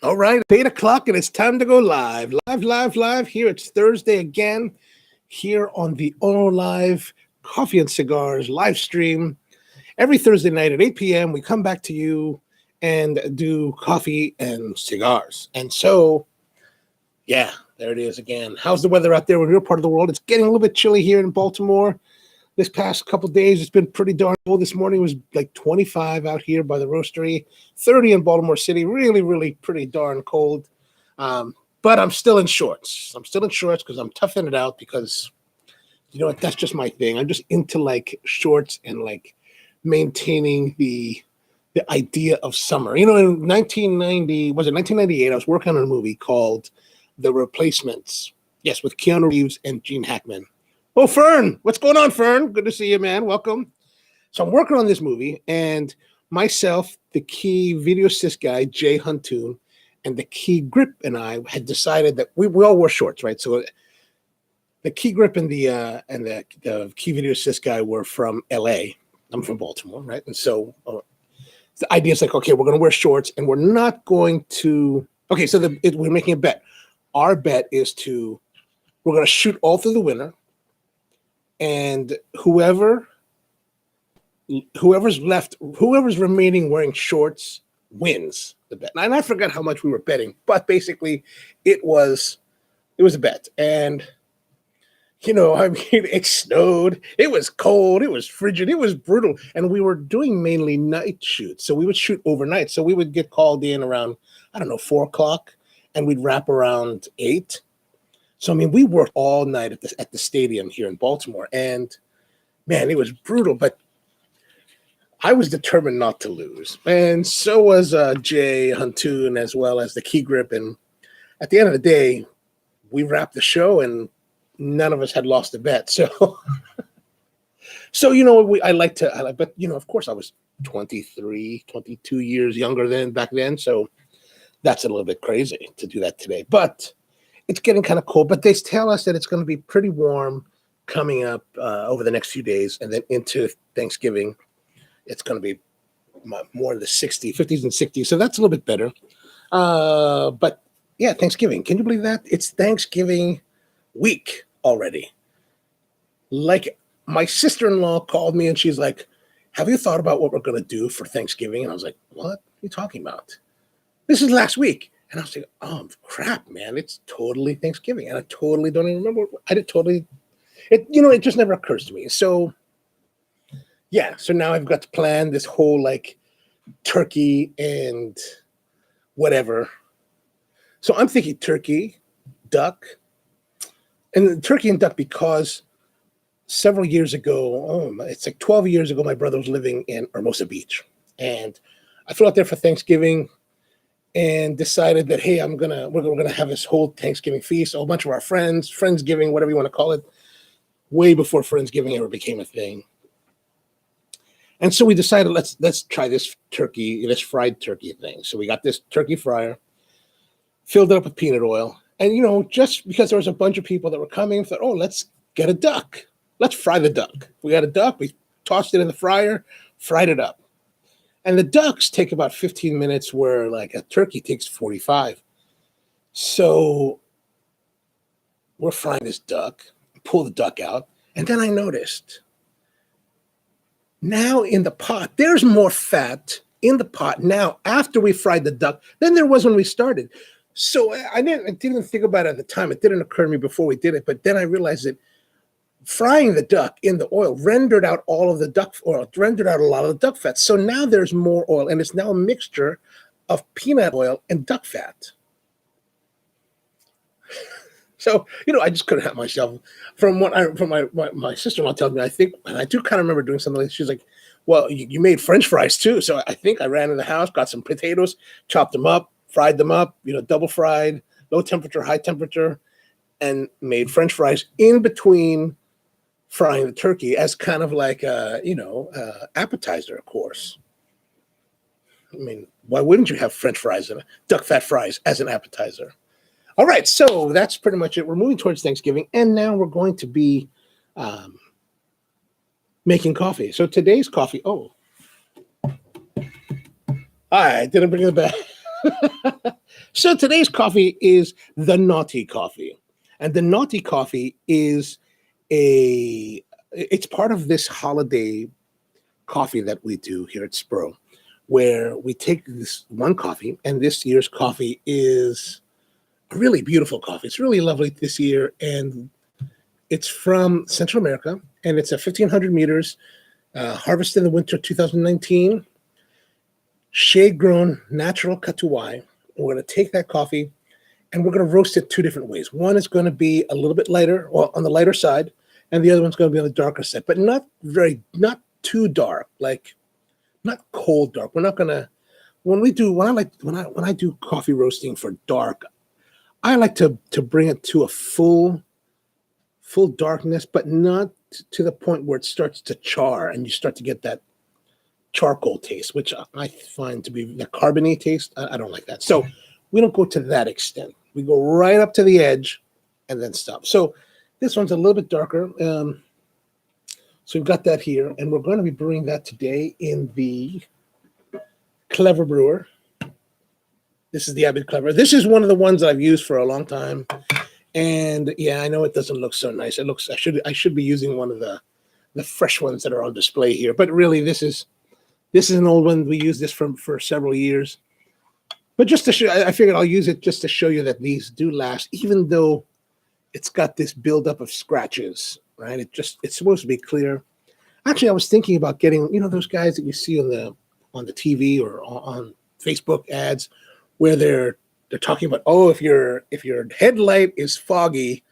All right, 8 o'clock, and it's time to go live. Live here. It's Thursday again, here on the OnoLive Coffee and Cigars live stream. Every Thursday night at 8 p.m., we come back to you and do coffee and cigars. And so, yeah, there it is again. How's the weather out there in your part of the world? It's getting a little bit chilly here in Baltimore. This past couple of days, it's been pretty darn cold. This morning was like 25 out here by the roastery, 30 in Baltimore City. Really pretty darn cold. But I'm still in shorts. I'm still in shorts because I'm toughing it out because, you know what, that's just my thing. I'm just into like shorts and like maintaining the idea of summer. You know, in 1998, I was working on a movie called The Replacements. Yes, with Keanu Reeves and Gene Hackman. Oh, Fern, what's going on, Fern? Good to see you, man. Welcome. So I'm working on this movie, and myself, the key video assist guy, Jay Huntoon, and the key grip and I had decided that we all wore shorts, right? So the key grip and the key video assist guy were from LA. I'm from Baltimore, right? And so the idea is like, okay, we're going to wear shorts, and we're not going to. Okay, so we're making a bet. Our bet is we're going to shoot all through the winter. And whoever's remaining wearing shorts wins the bet. And I forgot how much we were betting, but basically it was a bet. And you know, I mean, it snowed, it was cold, it was frigid, it was brutal. And we were doing mainly night shoots. So we would shoot overnight. So we would get called in around, 4:00, and we'd wrap around 8. So, I mean, we worked all night at the stadium here in Baltimore, and, man, it was brutal, but I was determined not to lose, and so was Jay Huntoon as well as the key grip, and at the end of the day, we wrapped the show, and none of us had lost a bet, so, you know, but, you know, of course, I was 23, 22 years younger back then, so that's a little bit crazy to do that today, but it's getting kind of cold, but they tell us that it's going to be pretty warm coming up over the next few days, and then into Thanksgiving, it's going to be more in the 50s and 60s, so that's a little bit better. But yeah, Thanksgiving. Can you believe that? It's Thanksgiving week already. Like, my sister-in-law called me, and she's like, have you thought about what we're going to do for Thanksgiving? And I was like, what are you talking about? This is last week. And I was like, oh, crap, man, it's totally Thanksgiving. And I totally don't even remember. It just never occurs to me. So, yeah, so now I've got to plan this whole, like, turkey and whatever. So I'm thinking turkey, duck, and turkey and duck because several years ago, it's like 12 years ago, my brother was living in Hermosa Beach. And I flew out there for Thanksgiving and decided that, hey, we're gonna have this whole Thanksgiving feast. A whole bunch of our Friendsgiving, whatever you want to call it, way before Friendsgiving ever became a thing. And so we decided let's try this fried turkey thing. So we got this turkey fryer, filled it up with peanut oil, and you know, just because there was a bunch of people that were coming, thought, oh, let's get a duck. Let's fry the duck. We got a duck. We tossed it in the fryer, fried it up. And the ducks take about 15 minutes where like a turkey takes 45. So we're frying this duck, pull the duck out, and then I noticed now in the pot, there's more fat in the pot now after we fried the duck than there was when we started. So I didn't think about it at the time. It didn't occur to me before we did it, but then I realized that frying the duck in the oil rendered out all of the duck oil, rendered out a lot of the duck fat. So now there's more oil, and it's now a mixture of peanut oil and duck fat. So, you know, I just couldn't help myself. From my sister-in-law tells me, I think, and I do kind of remember doing something like, she's like, well, you made French fries too. So I think I ran in the house, got some potatoes, chopped them up, fried them up, you know, double fried, low temperature, high temperature, and made French fries in between frying the turkey as kind of like a, appetizer, of course. I mean, why wouldn't you have French fries and duck fat fries as an appetizer? All right, so that's pretty much it. We're moving towards Thanksgiving, and now we're going to be making coffee. So today's coffee, I didn't bring it back. So today's coffee is the Naughty Coffee. And the Naughty Coffee is it's part of this holiday coffee that we do here at Spro, where we take this one coffee, and this year's coffee is a really beautiful coffee. It's really lovely this year, and it's from Central America, and it's a 1,500 meters, harvested in the winter 2019, shade-grown natural Catuai. We're going to take that coffee, and we're going to roast it two different ways. One is going to be a little bit lighter, or on the lighter side, and the other one's going to be on the darker side, but not too dark, like not cold dark. We're not going to, when I do coffee roasting for dark, I like to bring it to a full darkness, but not to the point where it starts to char and you start to get that charcoal taste, which I find to be the carbonate taste. I don't like that. So we don't go to that extent. We go right up to the edge and then stop. So this one's a little bit darker. So we've got that here, and we're going to be brewing that today in the Clever Brewer. This is the Abbott Clever. This is one of the ones that I've used for a long time. And yeah, I know it doesn't look so nice. It looks, I should be using one of the fresh ones that are on display here. But really, this is an old one. We used this for several years. But just to show, I figured I'll use it just to show you that these do last, even though it's got this buildup of scratches, right? It's supposed to be clear. Actually, I was thinking about getting, those guys that you see on the TV or on Facebook ads where they're talking about, if your headlight is foggy,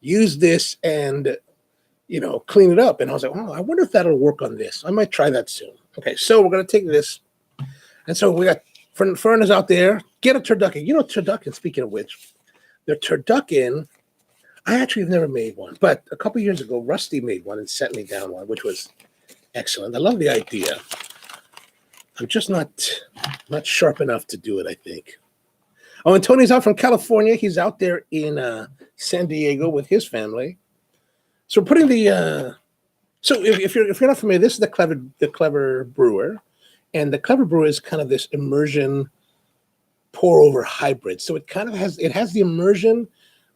use this and clean it up. And I was like, I wonder if that'll work on this. I might try that soon. Okay, so we're gonna take this, and so we got foreigners out there. Get a turducken. Turducken. Speaking of which, the turducken. I actually have never made one, but a couple years ago, Rusty made one and sent me down one, which was excellent. I love the idea. I'm just not sharp enough to do it, I think. Oh, and Tony's out from California. He's out there in San Diego with his family. So we're putting the so if you're not familiar, this is the Clever Brewer, and the Clever Brewer is kind of this immersion pour over hybrid. So it kind of has the immersion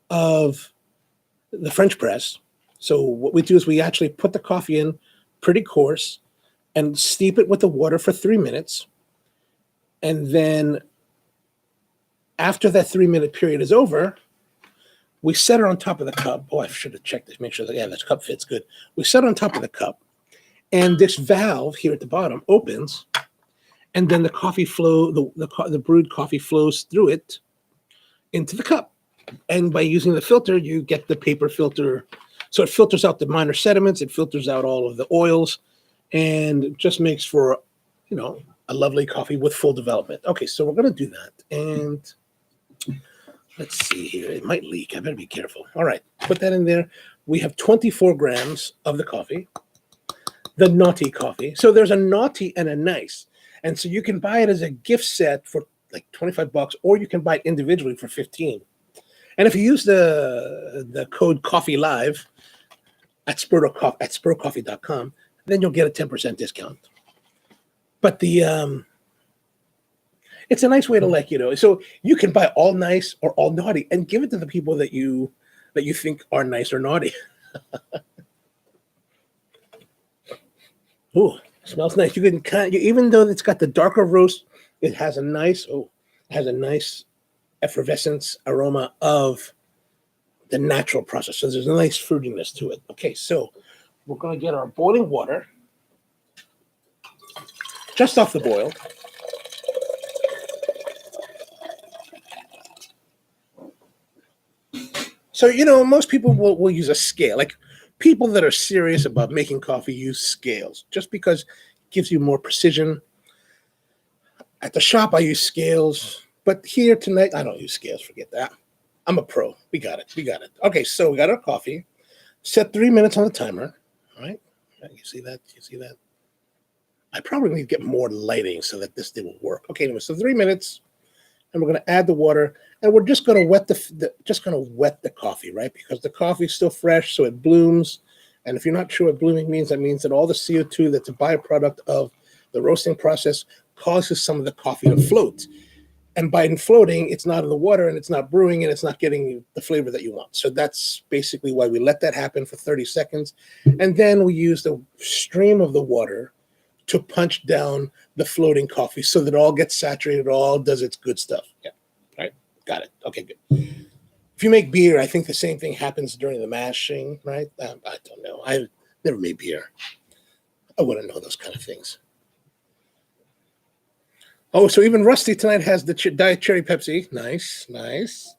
of the French press. So what we do is we actually put the coffee in pretty coarse and steep it with the water for 3 minutes. And then after that 3-minute period is over, we set it on top of the cup. Oh, I should have checked this, make sure that, this cup fits good. We set it on top of the cup, and this valve here at the bottom opens, and then the coffee the brewed coffee flows through it into the cup. And by using the filter, you get the paper filter. So it filters out the minor sediments. It filters out all of the oils, and it just makes for, a lovely coffee with full development. Okay, so we're going to do that. And let's see here. It might leak. I better be careful. All right, put that in there. We have 24 grams of the coffee, the Naughty Coffee. So there's a naughty and a nice. And so you can buy it as a gift set for like $25, or you can buy it individually for $15. And if you use the code COFFEELIVE at SproCoffee.com, then you'll get a 10% discount. But it's a nice way to so you can buy all nice or all naughty and give it to the people that you think are nice or naughty. Ooh, smells nice. You can even though it's got the darker roast, it has a nice effervescence aroma of the natural process. So there's a nice fruitiness to it. Okay, so we're going to get our boiling water just off the boil. So, most people will use a scale. Like people that are serious about making coffee use scales just because it gives you more precision. At the shop, I use scales. But here tonight, I don't use scales. Forget that. I'm a pro. We got it. Okay, so we got our coffee. Set 3 minutes on the timer. All right. You see that? I probably need to get more lighting so that this thing will work. Okay, anyway, so 3 minutes, and we're going to add the water, and we're just going to wet the coffee, right? Because the coffee is still fresh, so it blooms. And if you're not sure what blooming means, that means that all the CO2 that's a byproduct of the roasting process causes some of the coffee to float. And by floating, it's not in the water and it's not brewing and it's not getting the flavor that you want. So that's basically why we let that happen for 30 seconds. And then we use the stream of the water to punch down the floating coffee so that it all gets saturated, all does its good stuff. Yeah, right? Got it. Okay, good. If you make beer, I think the same thing happens during the mashing, right? I don't know. I never made beer. I wouldn't know those kind of things. Oh, so even Rusty tonight has the Diet Cherry Pepsi. Nice, nice,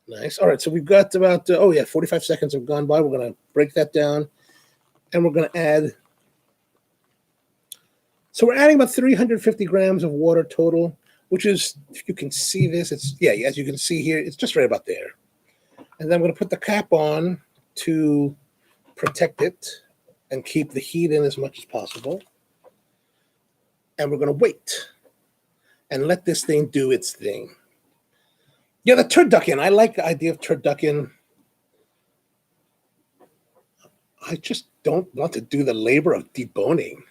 nice. All right, so we've got about, 45 seconds have gone by. We're going to break that down, and we're going to add. So we're adding about 350 grams of water total, which is, if you can see this, it's, as you can see here, it's just right about there. And then I'm going to put the cap on to protect it and keep the heat in as much as possible. And we're going to wait and let this thing do its thing. Yeah, the turducken. I like the idea of turducken. I just don't want to do the labor of deboning.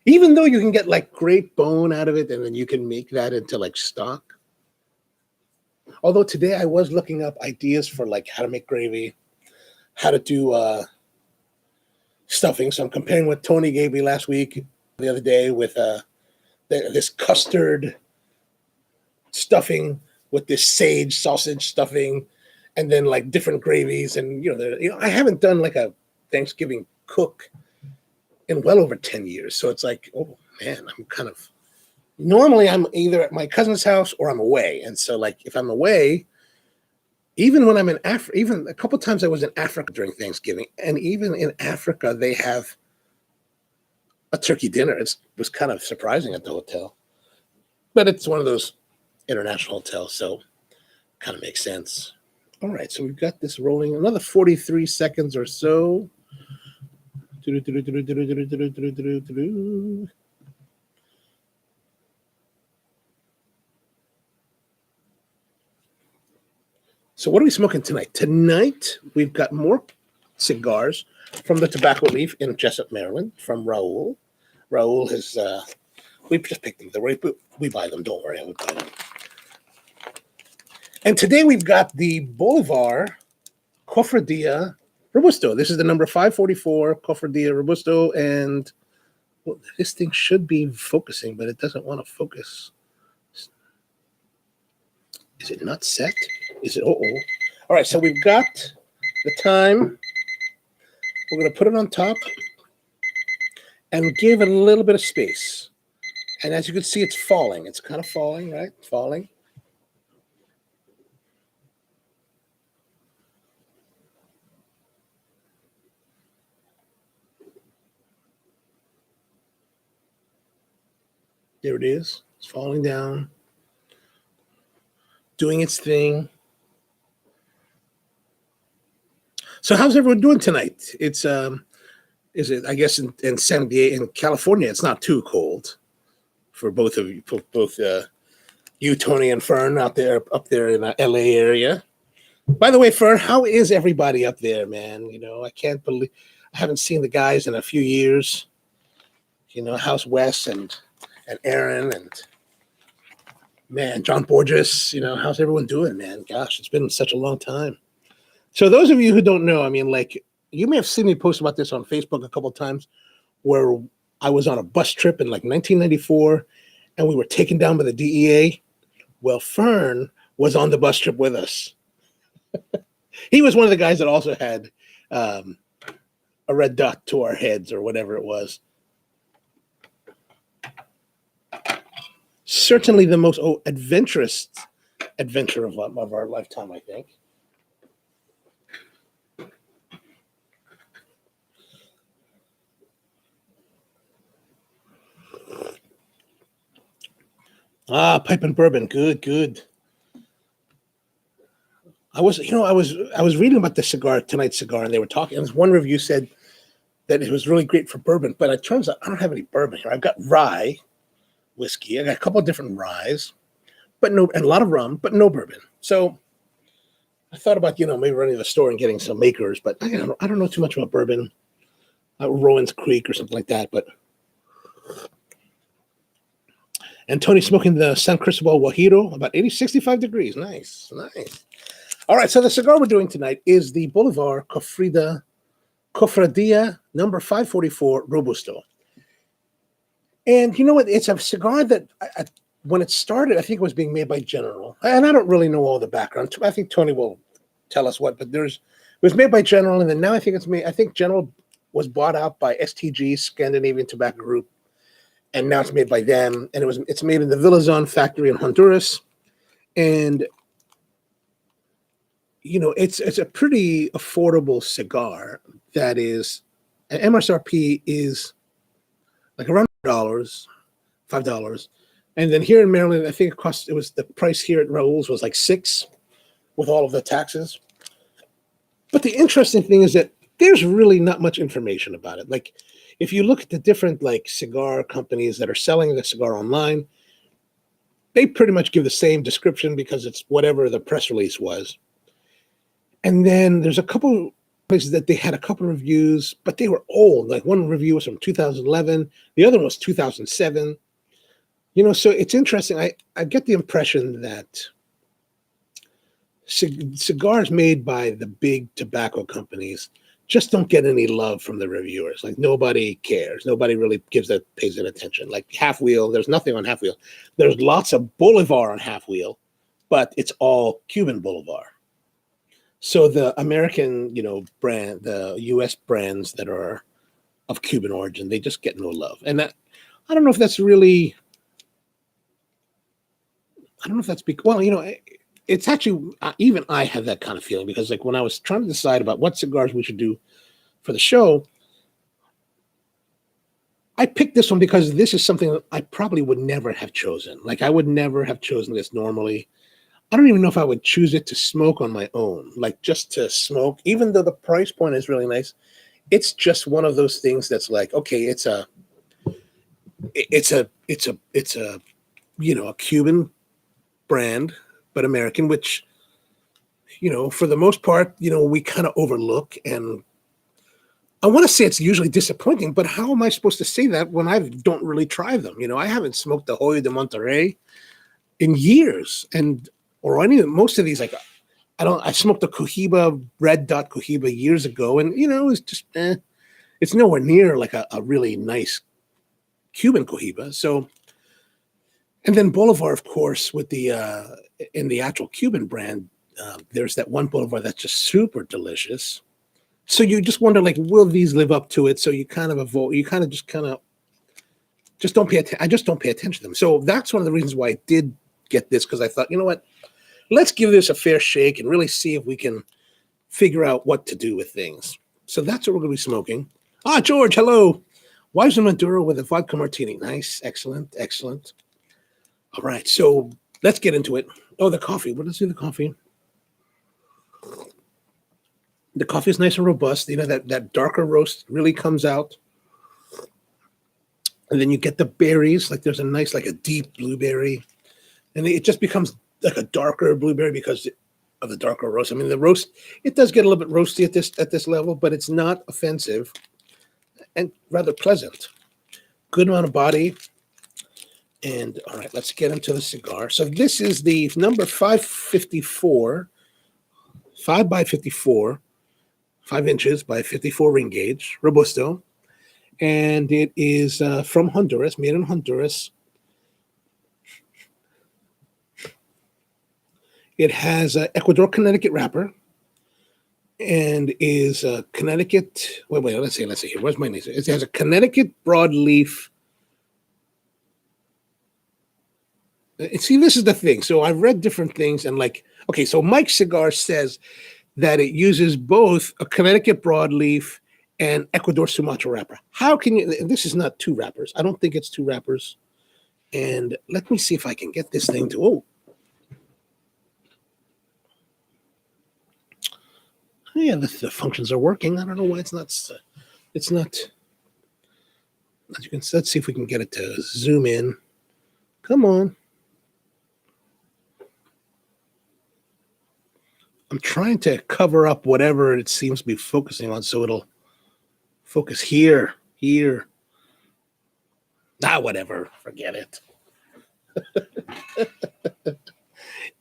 Even though you can get like great bone out of it and then you can make that into like stock. Although today I was looking up ideas for like how to make gravy, how to do stuffing. So I'm comparing what Tony gave me last week, the other day, with this custard stuffing with this sage sausage stuffing, and then like different gravies. And I haven't done like a Thanksgiving cook in well over 10 years. So it's like, oh man, I'm kind of, normally I'm either at my cousin's house or I'm away. And so like if I'm away, even when I'm in Africa, even a couple of times I was in Africa during Thanksgiving, and even in Africa, they have a turkey dinner. It was kind of surprising at the hotel, but it's one of those international hotels, so kind of makes sense. All right, so we've got this rolling another 43 seconds or so. So what are we smoking tonight? Tonight, we've got more cigars from the tobacco leaf in Jessup, Maryland, from Raul. Raul has, we just picked them. We buy them, don't worry. We buy them. And today we've got the Bolivar Cofradia Robusto. This is the number 544 Cofradia Robusto. And this thing should be focusing, but it doesn't want to focus. Is it not set? Is it? All right, so we've got the time. We're going to put it on top and give it a little bit of space. And as you can see, it's falling. It's kind of falling, right? Falling. There it is. It's falling down, doing its thing. So how's everyone doing tonight? It's is it, I guess, in San Diego, in California, it's not too cold for both of you, both you, Tony, and Fern up there in the LA area. By the way, Fern, how is everybody up there, man? I can't believe I haven't seen the guys in a few years. How's Wes and Aaron and, man, John Borges? How's everyone doing, man? Gosh, it's been such a long time. So those of you who don't know, I mean, like, you may have seen me post about this on Facebook a couple of times, where I was on a bus trip in like 1994 and we were taken down by the DEA. Well, Fern was on the bus trip with us. He was one of the guys that also had a red dot to our heads or whatever it was. Certainly the most adventurous adventure of our lifetime, I think. Pipe and bourbon, good. I was reading about the tonight's cigar, and they were talking. And one review said that it was really great for bourbon, but it turns out I don't have any bourbon here. I've got rye whiskey. I got a couple of different ryes, and a lot of rum, but no bourbon. So I thought about maybe running to the store and getting some makers, but I don't know too much about bourbon. Rowan's Creek or something like that, but. And Tony's smoking the San Cristobal Guajiro, about 65 degrees. Nice, nice. All right, so the cigar we're doing tonight is the Bolivar Cofradia number 544 Robusto. And you know what? It's a cigar that when it started, I think it was being made by General. And I don't really know all the background. I think Tony will tell us what, but it was made by General, and then now I think it's made. I think General was bought out by STG, Scandinavian Tobacco Group, and now it's made by them. And it's made in the Villazon factory in Honduras, and you know it's a pretty affordable cigar. That is, MSRP is like around $5, and then here in Maryland, I think the price here at Raoul's was like $6 with all of the taxes. But the interesting thing is that there's really not much information about it. Like, if you look at the different like cigar companies that are selling the cigar online, they pretty much give the same description because it's whatever the press release was. And then there's a couple places that they had a couple of reviews, but they were old. Like one review was from 2011, the other one was 2007. You know, so it's interesting. I get the impression that cigars made by the big tobacco companies just don't get any love from the reviewers. Like, nobody cares. Nobody really pays it attention. Like Half Wheel, there's nothing on Half Wheel. There's lots of Bolivar on Half Wheel, but it's all Cuban Bolivar. So the American, brand, the U.S. brands that are of Cuban origin, they just get no love. And I don't know if that's really. I don't know if that's because, well, it's actually, even I had that kind of feeling, because like when I was trying to decide about what cigars we should do for the show, I picked this one because this is something that I probably would never have chosen. Like, I would never have chosen this normally. I don't even know if I would choose it to smoke on my own, like just to smoke, even though the price point is really nice. It's just one of those things that's like, okay, it's a Cuban brand, but American, which, for the most part, we kind of overlook. And I want to say it's usually disappointing, but how am I supposed to say that when I don't really try them? I haven't smoked the Hoyo de Monterrey in years, most of these, like, I smoked the Cohiba, Red Dot Cohiba years ago, and, it's just, it's nowhere near like a really nice Cuban Cohiba. So, and then Bolivar, of course, with in the actual Cuban brand, there's that one Bolivar that's just super delicious. So you just wonder, like, will these live up to it? So you kind of just don't pay attention. I just don't pay attention to them. So that's one of the reasons why I did get this, because I thought, you know what, let's give this a fair shake and really see if we can figure out what to do with things. So that's what we're going to be smoking. George, hello. Weizen Maduro with a vodka martini. Nice, excellent, excellent. All right, so let's get into it. Oh, the coffee. Let's do the coffee. The coffee is nice and robust. That darker roast really comes out. And then you get the berries. Like, there's a nice, like a deep blueberry. And it just becomes like a darker blueberry because of the darker roast. I mean, the roast, it does get a little bit roasty at this level, but it's not offensive and rather pleasant. Good amount of body. And all right, let's get into the cigar. So this is the number 554, 5 by 54, 5 inches by 54 ring gauge, Robusto. And it is from Honduras, made in Honduras. It has an Ecuador Connecticut wrapper and is a Connecticut. Wait, let's see here. Where's my name? It has a Connecticut broadleaf. See, this is the thing. So I've read different things, and like, okay, so Mike Cigar says that it uses both a Connecticut broadleaf and Ecuador Sumatra wrapper. How can you? This is not 2 wrappers. I don't think it's 2 wrappers. And let me see if I can get this thing to. Oh, yeah, the functions are working. I don't know why it's not. It's not. As you can, let's see if we can get it to zoom in. Come on. I'm trying to cover up whatever it seems to be focusing on, so it'll focus here. Whatever. Forget it.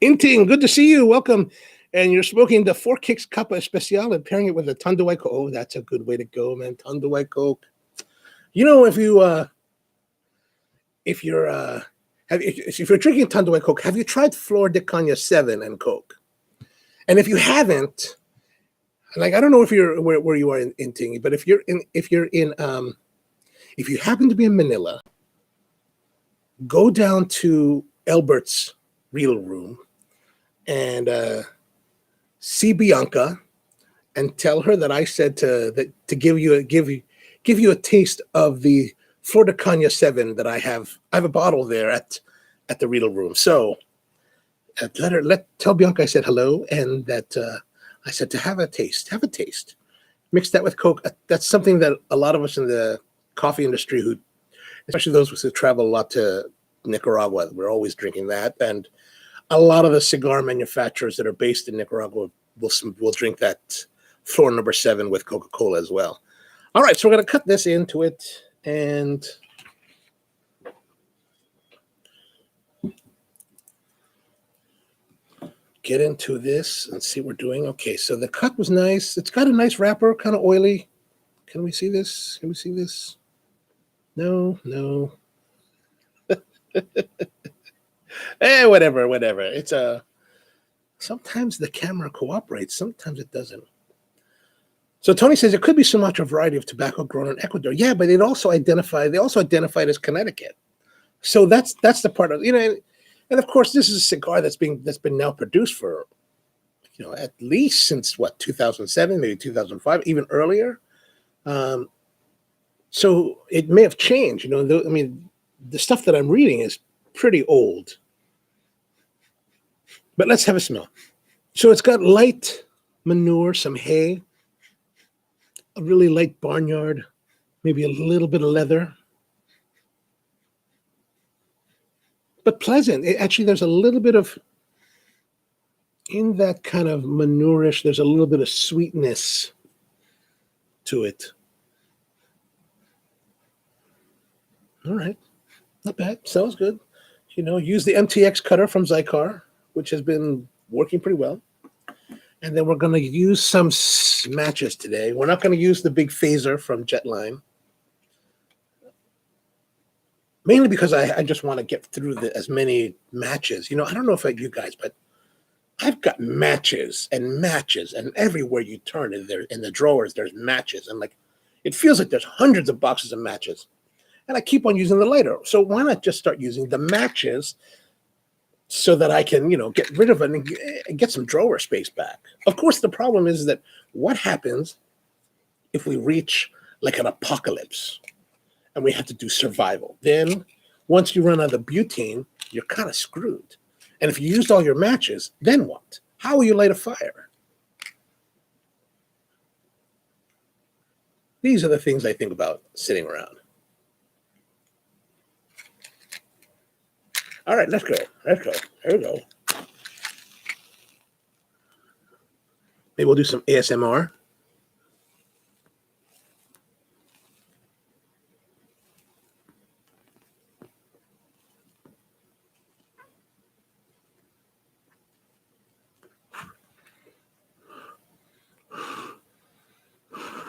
Inting, good to see you. Welcome. And you're smoking the Four Kicks Cup Especial and pairing it with a Tanduay Coke. Oh, that's a good way to go, man. Tanduay Coke. You know, if you're drinking Tanduay Coke, have you tried Flor de Caña 7 and Coke? And if you haven't, like I don't know if you're where you are in Tingy, but if you happen to be in Manila, go down to Elbert's Real Room and see Bianca and tell her that I said to give you a taste of the Flor de Caña 7 that I have. I have a bottle there at the Real Room. So tell Bianca I said hello and that I said to have a taste. Mix that with Coke. That's something that a lot of us in the coffee industry, especially those who travel a lot to Nicaragua, we're always drinking that. And a lot of the cigar manufacturers that are based in Nicaragua will drink that Flor number 7 with Coca-Cola as well. All right, so we're going to cut this into it and get into this and see what we're doing. Okay, so the cut was nice. It's got a nice wrapper, kind of oily. Can we see this? No. Whatever. It's sometimes the camera cooperates, sometimes it doesn't. So Tony says it could be Sumatra variety of tobacco grown in Ecuador. Yeah, but they also identified as Connecticut. So that's the part of, and of course this is a cigar that's been now produced for at least since 2007, maybe 2005, even earlier. So it may have changed, the stuff that I'm reading is pretty old. But let's have a smell. So it's got light manure, some hay, a really light barnyard, maybe a little bit of leather. But pleasant. Actually, there's a little bit of, in that kind of manurish, there's a little bit of sweetness to it. All right. Not bad. Sounds good. Use the MTX cutter from Zycar, which has been working pretty well. And then we're going to use some matches today. We're not going to use the big phaser from Jetline. Mainly because I just want to get through as many matches. I don't know if you guys, but I've got matches, and everywhere you turn in the drawers, there's matches. And it feels like there's hundreds of boxes of matches. And I keep on using the lighter. So why not just start using the matches so that I can, get rid of it and get some drawer space back. Of course, the problem is that what happens if we reach like an apocalypse and we have to do survival? Then once you run out of butane, you're kind of screwed. And if you used all your matches, then what? How will you light a fire? These are the things I think about sitting around. All right, let's go. Here we go. Maybe we'll do some ASMR.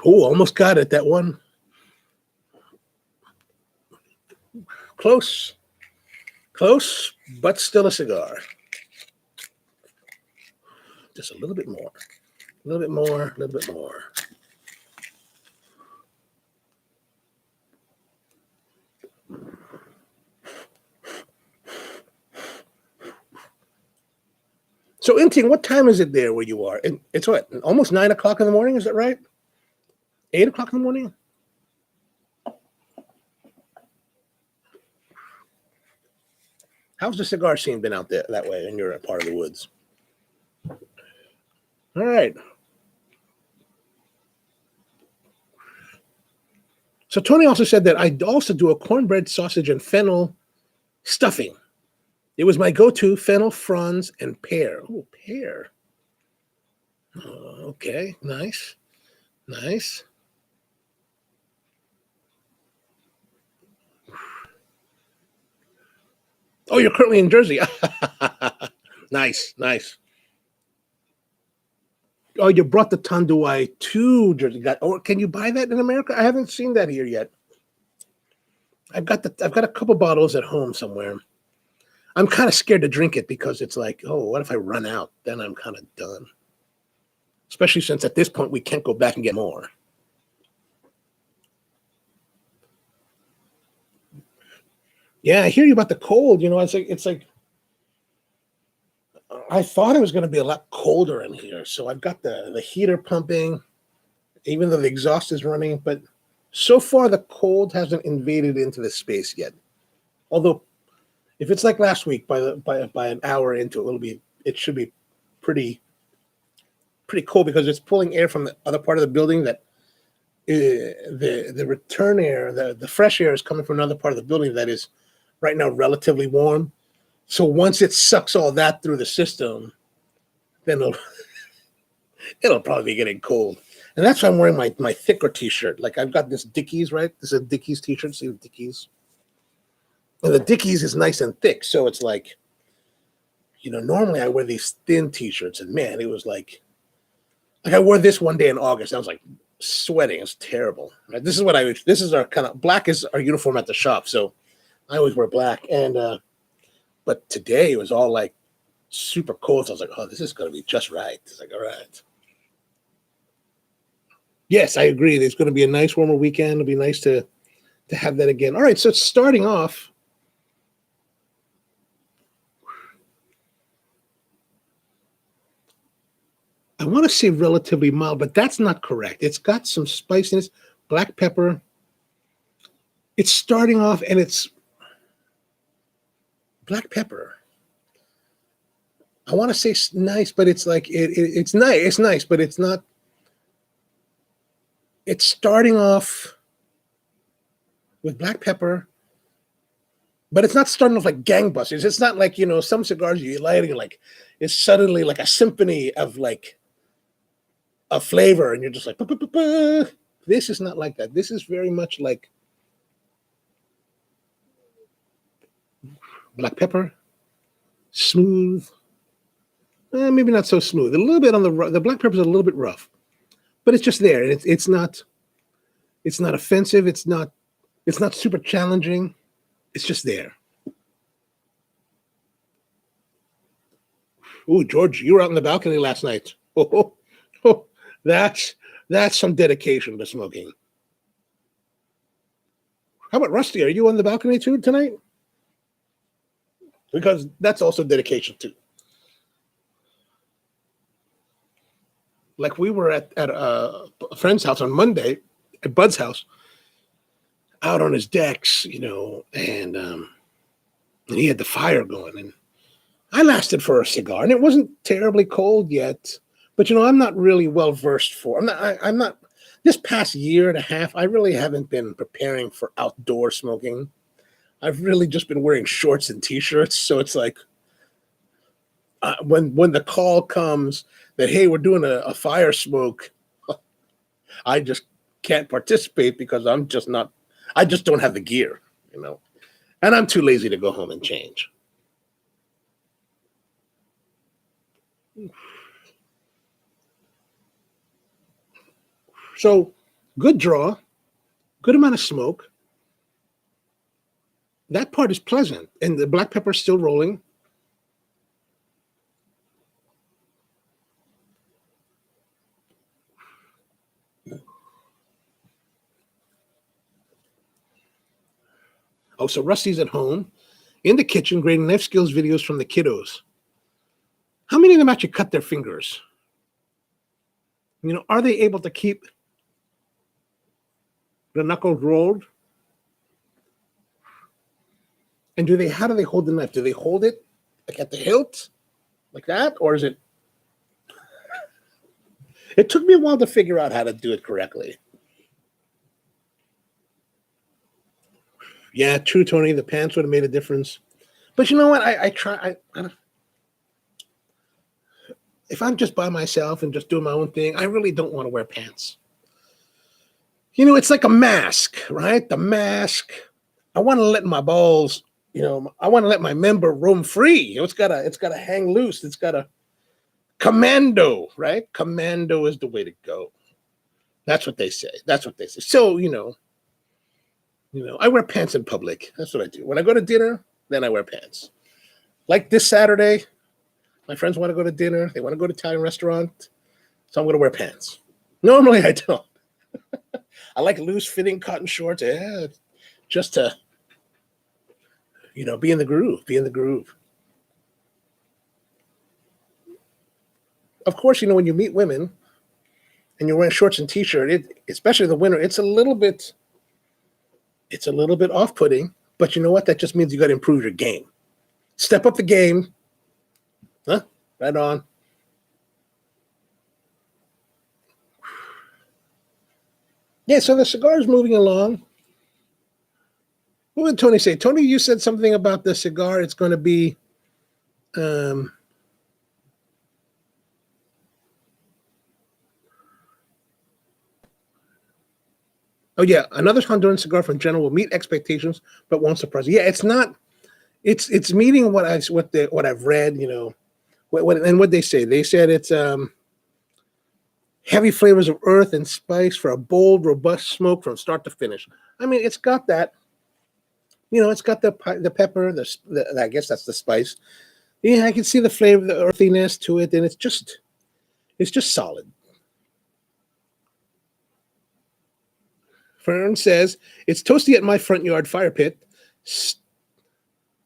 Oh, almost got it, that one. Close, but still a cigar. Just a little bit more. So, Inting, what time is it there where you are? It's what, almost 9 o'clock in the morning, is that right? 8 o'clock in the morning? How's the cigar scene been out there that way in your part of the woods? All right. So Tony also said that I also do a cornbread sausage and fennel stuffing. It was my go-to, fennel, fronds, and pear. Oh, pear. Okay, nice. Oh, you're currently in Jersey. Nice, nice. Oh, you brought the Tanduay to Jersey. Or can you buy that in America? I haven't seen that here yet. I've got a couple bottles at home somewhere. I'm kind of scared to drink it because it's like, oh, what if I run out? Then I'm kind of done. Especially since at this point we can't go back and get more. Yeah, I hear you about the cold. You know, it's like I thought it was going to be a lot colder in here. So I've got the heater pumping, even though the exhaust is running. But so far, the cold hasn't invaded into the space yet. Although, if it's like last week, by an hour into it should be pretty cold because it's pulling air from the other part of the building that the return air, the fresh air is coming from another part of the building that is right now relatively warm. So once it sucks all that through the system, then it'll probably be getting cold. And that's why I'm wearing my thicker t-shirt. Like I've got this Dickies, right? This is a Dickies t-shirt. See the Dickies? And the Dickies is nice and thick. So it's like, you know, normally I wear these thin t-shirts. And man, it was like I wore this one day in August. I was like sweating. It's terrible. Right? This is our kind of black is our uniform at the shop. So I always wear black. And but today it was all like super cold. So I was like, oh, this is going to be just right. It's like, all right. Yes, I agree. There's going to be a nice warmer weekend. It'll be nice to have that again. All right, so starting off, I want to say relatively mild, but that's not correct. It's got some spiciness, black pepper. It's starting off, and it's black pepper. I want to say nice, but it's like it's nice. It's nice, but it's not. It's starting off with black pepper, but it's not starting off like gangbusters. It's not like, you know, some cigars you light and like it's suddenly like a symphony of like a flavor, and you're just like, bah, bah, bah, bah. This is not like that. This is very much like black pepper, smooth, maybe not so smooth. A little bit on the black pepper is a little bit rough, but it's just there, and it's not offensive. It's not super challenging. It's just there. Ooh, George, you were out on the balcony last night. Oh, that's some dedication to smoking. How about Rusty? Are you on the balcony too tonight? Because that's also dedication too. Like we were at a friend's house on Monday, at Bud's house, out on his decks, you know, and he had the fire going, and I lasted for a cigar, and it wasn't terribly cold yet, but you know, I'm not really well versed I'm not. This past year and a half, I really haven't been preparing for outdoor smoking. I've really just been wearing shorts and t-shirts, so it's like when the call comes that, hey, we're doing a fire smoke, I just can't participate because I just don't have the gear, you know, and I'm too lazy to go home and change. So good draw, good amount of smoke. That part is pleasant, and the black pepper is still rolling. Oh, so Rusty's at home in the kitchen grading life skills videos from the kiddos. How many of them actually cut their fingers? You know, are they able to keep the knuckles rolled? And how do they hold the knife? Do they hold it like at the hilt, like that? Or is it? It took me a while to figure out how to do it correctly. Yeah, true, Tony. The pants would have made a difference. But you know what? I try. If I'm just by myself and just doing my own thing, I really don't want to wear pants. You know, it's like a mask, right? The mask. I want to let my balls I want to let my member roam free. It's gotta hang loose. It's gotta commando, right? Commando is the way to go. That's what they say. That's what they say. So, I wear pants in public. That's what I do. When I go to dinner, then I wear pants. Like this Saturday, my friends want to go to dinner. They want to go to Italian restaurant. So I'm going to wear pants. Normally I don't. I like loose fitting cotton shorts. Yeah, just to, be in the groove, Of course, when you meet women and you're wearing shorts and t-shirt, especially the winter, it's a little bit off-putting, but you know what? That just means you got to improve your game. Step up the game. Huh? Right on. Yeah, so the cigar is moving along. What did Tony say? Tony, you said something about the cigar. It's going to be oh yeah, another Honduran cigar from General will meet expectations, but won't surprise you. Yeah, it's not. It's meeting what I've read. What they say. They said it's heavy flavors of earth and spice for a bold, robust smoke from start to finish. I mean, it's got that. It's got the pepper. I guess that's the spice. Yeah, I can see the flavor, the earthiness to it, and it's just solid. Fern says, it's toasty at my front yard fire pit.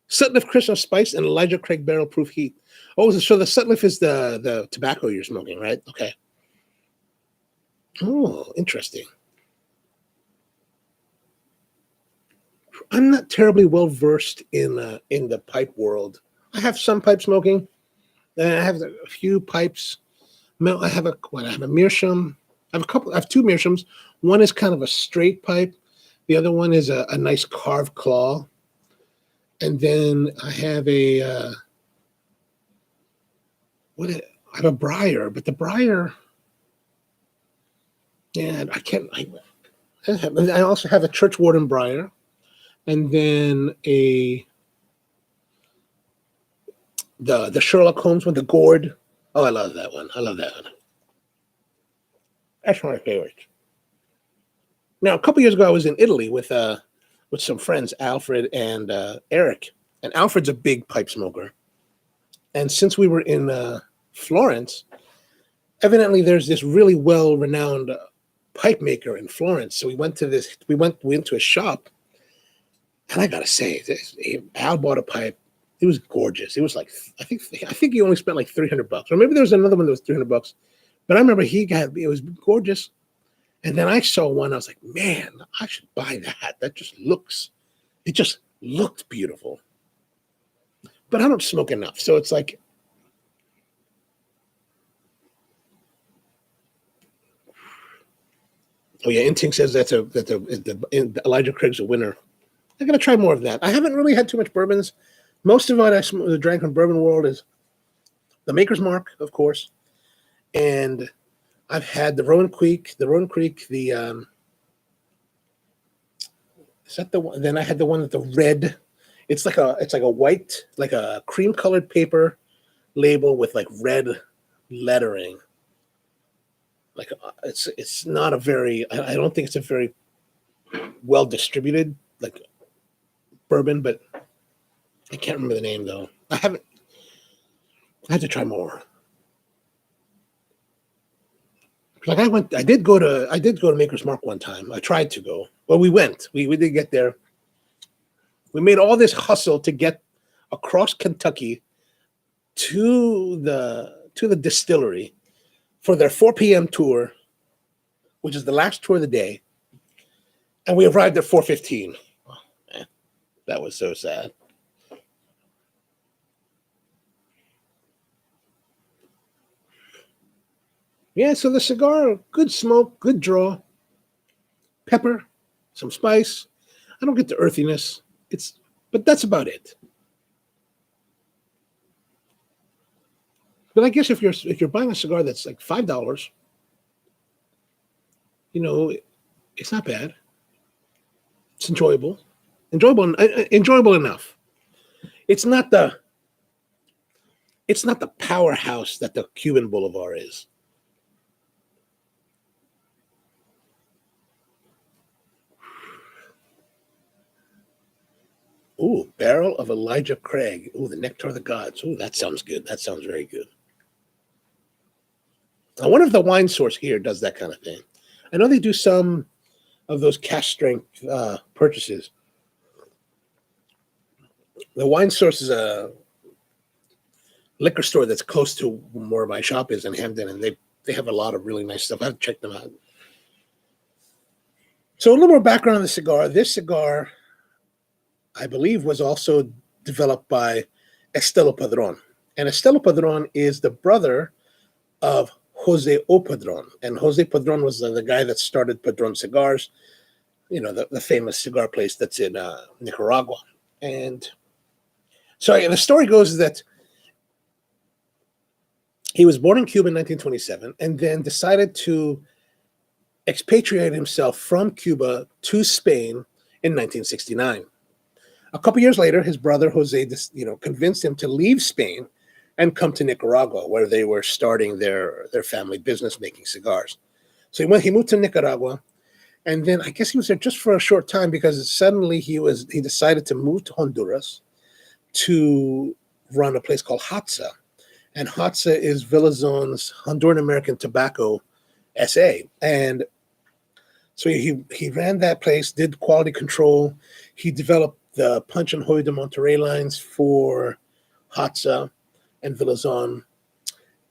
Sutliff Christmas spice and Elijah Craig barrel proof heat. Oh, so the Sutliff is the tobacco you're smoking, right? Okay. Oh, interesting. I'm not terribly well versed in the pipe world. I have some pipe smoking. I have a few pipes. I have a meerschaum. I have two meerschaums. One is kind of a straight pipe. The other one is a nice carved claw. And then I have I have a briar, but the briar, yeah, I can't. I also have a churchwarden briar, and then the Sherlock Holmes one, the gourd. Oh, I love that one. That's one of my favorites. Now, a couple years ago, I was in Italy with some friends, Alfred and Eric. And Alfred's a big pipe smoker. And since we were in Florence, evidently there's this really well-renowned pipe maker in Florence. So we went to a shop, and I gotta say, Al bought a pipe. It was gorgeous. It was like I think he only spent like $300, or maybe there was another one that was $300. But I remember it was gorgeous. And then I saw one. I was like, man, I should buy that. It just looked beautiful. But I don't smoke enough, so it's like, oh yeah, Inting says that Elijah Craig's a winner. I'm gonna try more of that. I haven't really had too much bourbons. Most of what I drank from Bourbon World is the Maker's Mark, of course, and I've had the Rowan Creek. Is that the one? Then I had the one with the red. It's like a white, like a cream colored paper label with like red lettering. Like it's not a very. I don't think it's a very well distributed like bourbon, but I can't remember the name though. I have to try more. Like I did go to Maker's Mark one time. I tried to go. Well, we went. We did get there. We made all this hustle to get across Kentucky to the distillery for their 4 p.m. tour, which is the last tour of the day. And we arrived at 4:15. Oh, man, that was so sad. Yeah, so the cigar, good smoke, good draw, pepper, some spice. I don't get the earthiness. But that's about it. But I guess if you're buying a cigar that's like $5, it's not bad. It's enjoyable, enjoyable enough. It's not the powerhouse that the Cuban Bolivar is. Ooh, barrel of Elijah Craig. Ooh, the nectar of the gods. Ooh, that sounds good. That sounds very good. I wonder if the wine source here does that kind of thing. I know they do some of those cash strength purchases. The wine source is a liquor store that's close to where my shop is in Hamden, and they have a lot of really nice stuff. I've checked them out. So a little more background on the cigar. This cigar, I believe, was also developed by Estelo Padron. And Estelo Padron is the brother of Jose O. Padron. And Jose Padron was the guy that started Padron Cigars, you know, the famous cigar place that's in Nicaragua. And so the story goes that he was born in Cuba in 1927 and then decided to expatriate himself from Cuba to Spain in 1969. A couple years later, his brother Jose, convinced him to leave Spain and come to Nicaragua, where they were starting their family business making cigars. So he moved to Nicaragua, and then I guess he was there just for a short time because suddenly he decided to move to Honduras to run a place called Hatza. And Hatza is Villazon's Honduran American Tobacco SA. And so he ran that place, did quality control. He developed the Punch and Hoy de Monterrey lines for Hatza and Villazon.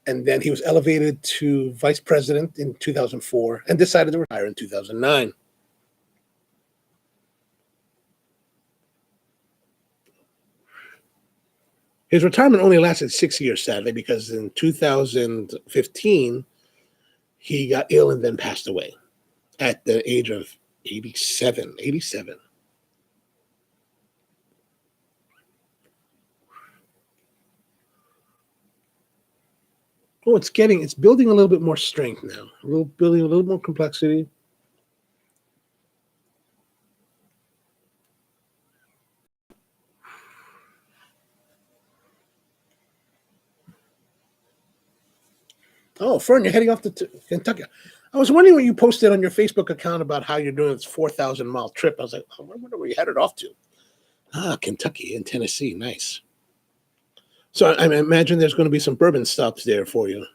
And then he was elevated to vice president in 2004 and decided to retire in 2009. His retirement only lasted 6 years, sadly, because in 2015, he got ill and then passed away at the age of 87. Oh, it's building a little bit more strength now. Building a little more complexity. Oh, Fern, you're heading off to Kentucky. I was wondering when you posted on your Facebook account about how you're doing this 4,000-mile trip. I was like, I wonder where you headed off to. Kentucky and Tennessee. Nice. So I imagine there's going to be some bourbon stops there for you.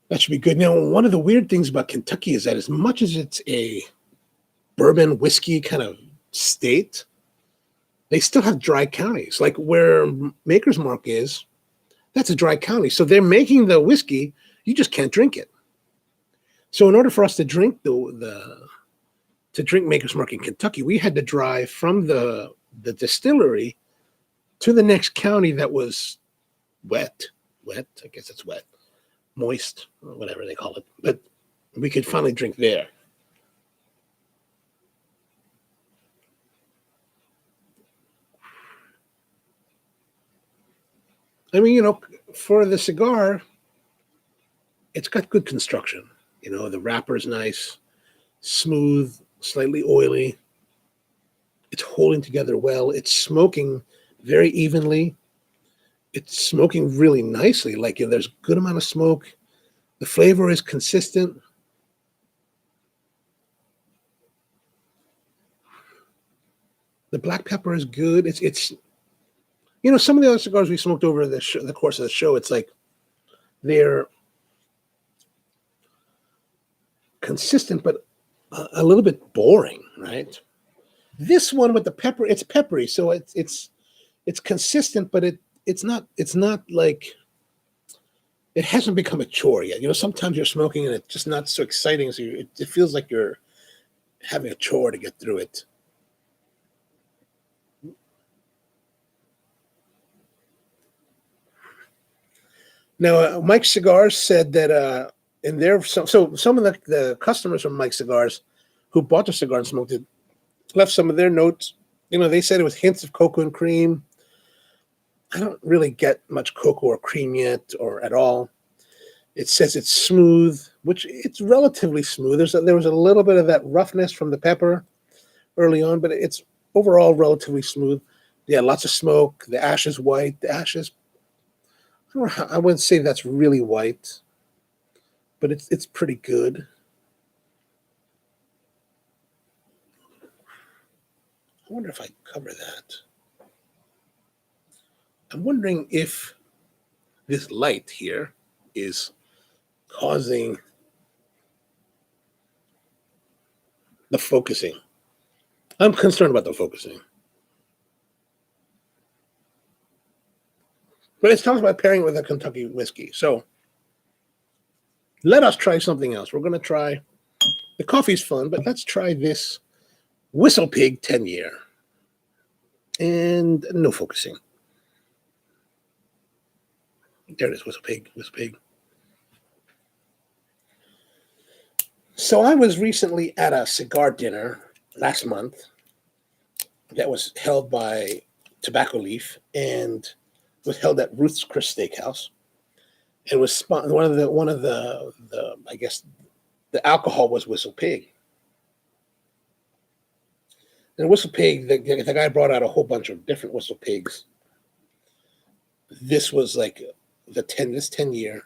That should be good. Now, one of the weird things about Kentucky is that as much as it's a bourbon whiskey kind of state, they still have dry counties. Like where Maker's Mark is, that's a dry county. So they're making the whiskey, you just can't drink it. So in order for us to drink Maker's Mark in Kentucky, we had to drive from the distillery to the next county that was wet. I guess it's wet. Moist, or whatever they call it. But we could finally drink there. I mean, for the cigar, it's got good construction. The wrapper's nice, smooth, slightly oily. It's holding together well. It's smoking very evenly. It's smoking really nicely. Like there's a good amount of smoke. The flavor is consistent. The black pepper is good. It's some of the other cigars we smoked over the course of the show, it's like they're consistent, but a little bit boring, right? This one with the pepper, it's peppery, so it's consistent, but it's not like it hasn't become a chore yet. Sometimes you're smoking and it's just not so exciting, so it feels like you're having a chore to get through it. Now, Mike's Cigars said that in their some of the customers from Mike's Cigars who bought the cigar and smoked it left some of their notes. They said it was hints of cocoa and cream. I don't really get much cocoa or cream yet, or at all. It says it's smooth, which it's relatively smooth. There was a little bit of that roughness from the pepper early on, but it's overall relatively smooth. Yeah, lots of smoke. The ash is white. The ash is, I wouldn't say that's really white, but it's pretty good. I wonder if I cover that. I'm wondering if this light here is causing the focusing. I'm concerned about the focusing. But it talks about pairing with a Kentucky whiskey. So let us try something else. We're going to try, the coffee's fun, but let's try this Whistle Pig 10-year. And no focusing. There it is, Whistle Pig, Whistle Pig. So I was recently at a cigar dinner last month that was held by Tobacco Leaf and was held at Ruth's Chris Steakhouse. It was one of the I guess the alcohol was Whistle Pig. And Whistle Pig, the guy brought out a whole bunch of different Whistle Pigs. This was like this 10-year.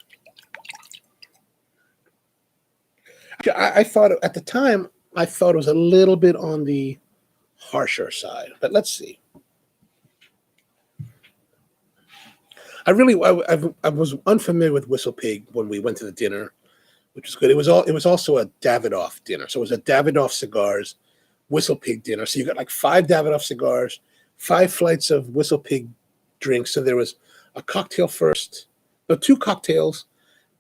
I thought at the time, I thought it was a little bit on the harsher side, but let's see. I was unfamiliar with Whistle Pig when we went to the dinner, which was good. It was also a Davidoff dinner, so it was a Davidoff Cigars Whistle Pig dinner. So you got like 5 Davidoff cigars, 5 flights of Whistle Pig drinks. So there was a cocktail first, no, 2 cocktails,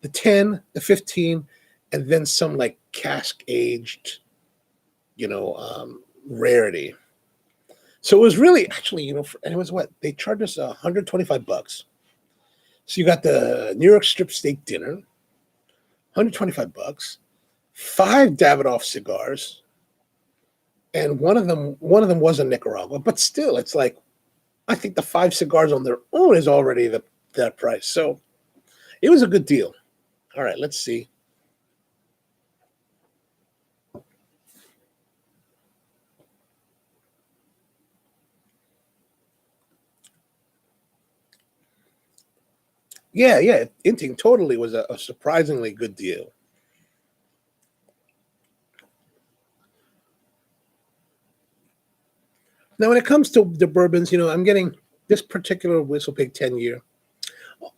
the 10, the 15, and then some like cask aged, rarity. So it was really actually, and it was what they charged us $125. So you got the New York strip steak dinner, $125, 5 Davidoff cigars, and one of them was in Nicaragua. But still, it's like I think the 5 cigars on their own is already that price. So it was a good deal. All right, let's see. Yeah, Inting totally was a surprisingly good deal. Now, when it comes to the bourbons, I'm getting this particular Whistle Pig 10-year.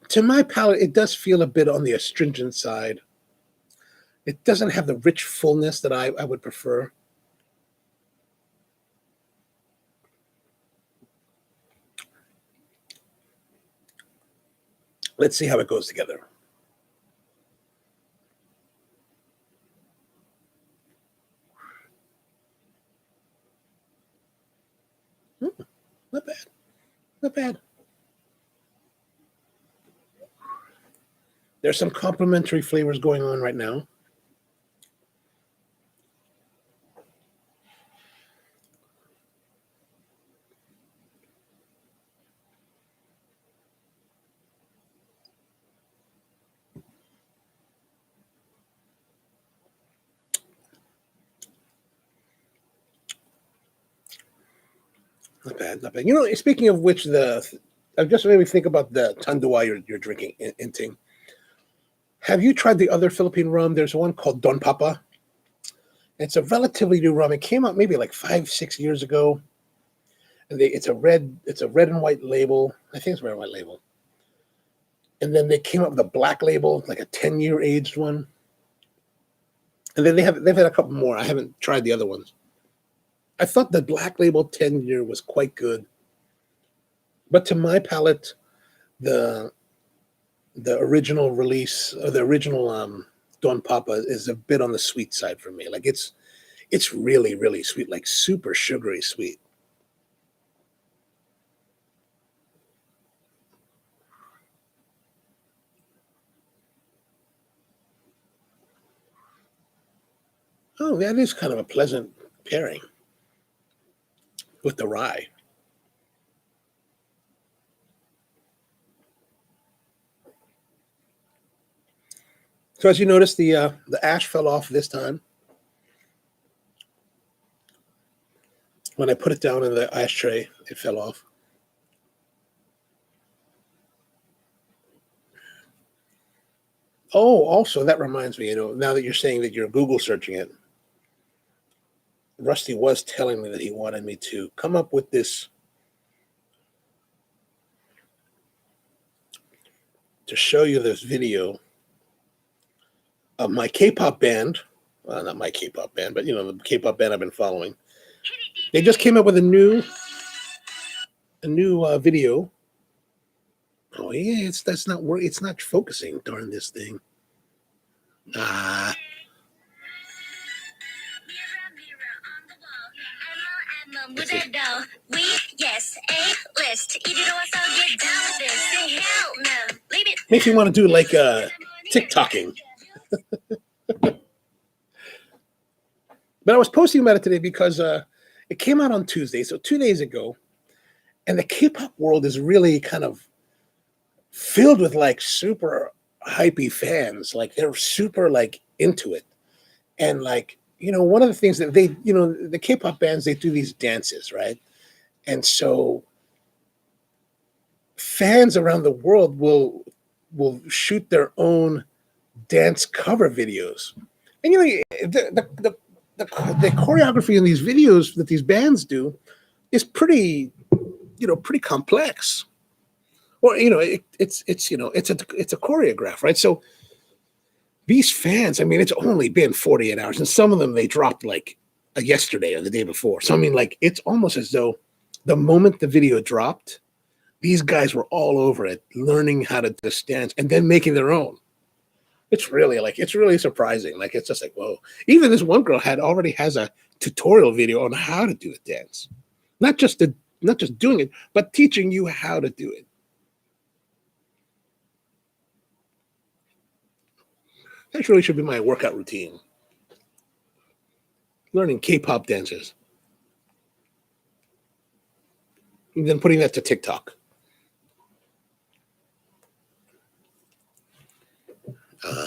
To my palate, it does feel a bit on the astringent side. It doesn't have the rich fullness that I would prefer. Let's see how it goes together. Not bad. Not bad. There's some complementary flavors going on right now. Not bad, not bad. Speaking of which, I've just made me think about the Tanduay you're drinking, Inting. Have you tried the other Philippine rum? There's one called Don Papa. It's a relatively new rum. It came out maybe like 5-6 years ago. And it's a red and white label. I think it's red and white label. And then they came up with a black label, like a 10-year aged one. And then they've had a couple more. I haven't tried the other ones. I thought the black label 10-year was quite good. But to my palate, the original release, or the original Don Papa is a bit on the sweet side for me. Like it's really, really sweet, like super sugary sweet. Oh, that is kind of a pleasant pairing with the rye. So as you notice, the ash fell off this time. When I put it down in the ashtray, it fell off. Oh, also, that reminds me, now that you're saying that you're Google searching it, Rusty was telling me that he wanted me to come up with this to show you this video of my K-pop band. Well, not my K-pop band, but the K-pop band I've been following. They just came up with a new video. Oh yeah, it's not focusing. Darn this thing. Makes me want to do like TikToking. But I was posting about it today because it came out on Tuesday, so 2 days ago, and the K-pop world is really kind of filled with like super hypey fans. Like they're super like into it, and like one of the things that they the K-pop bands, they do these dances, right? And so fans around the world will shoot their own dance cover videos, and the choreography in these videos that these bands do is pretty complex. Or it's a choreograph, right? So these fans, I mean, it's only been 48 hours, and some of them they dropped like yesterday or the day before. So I mean, like it's almost as though the moment the video dropped, these guys were all over it, learning how to just dance and then making their own. It's really surprising. Like it's just like, whoa. Even this one girl already has a tutorial video on how to do a dance, not just doing it, but teaching you how to do it. That really should be my workout routine. Learning K-pop dances. And then putting that to TikTok.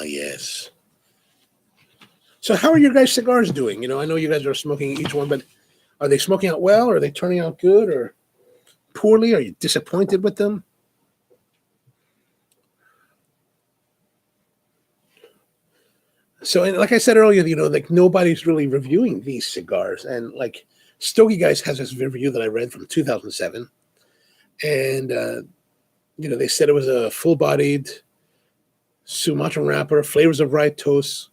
Yes. So how are your guys' cigars doing? I know you guys are smoking each one, but are they smoking out well? Or are they turning out good or poorly? Are you disappointed with them? So, and like I said earlier, like nobody's really reviewing these cigars. And like Stogie Guys has this review that I read from 2007. And, they said it was a full-bodied Sumatran wrapper, flavors of rye toast,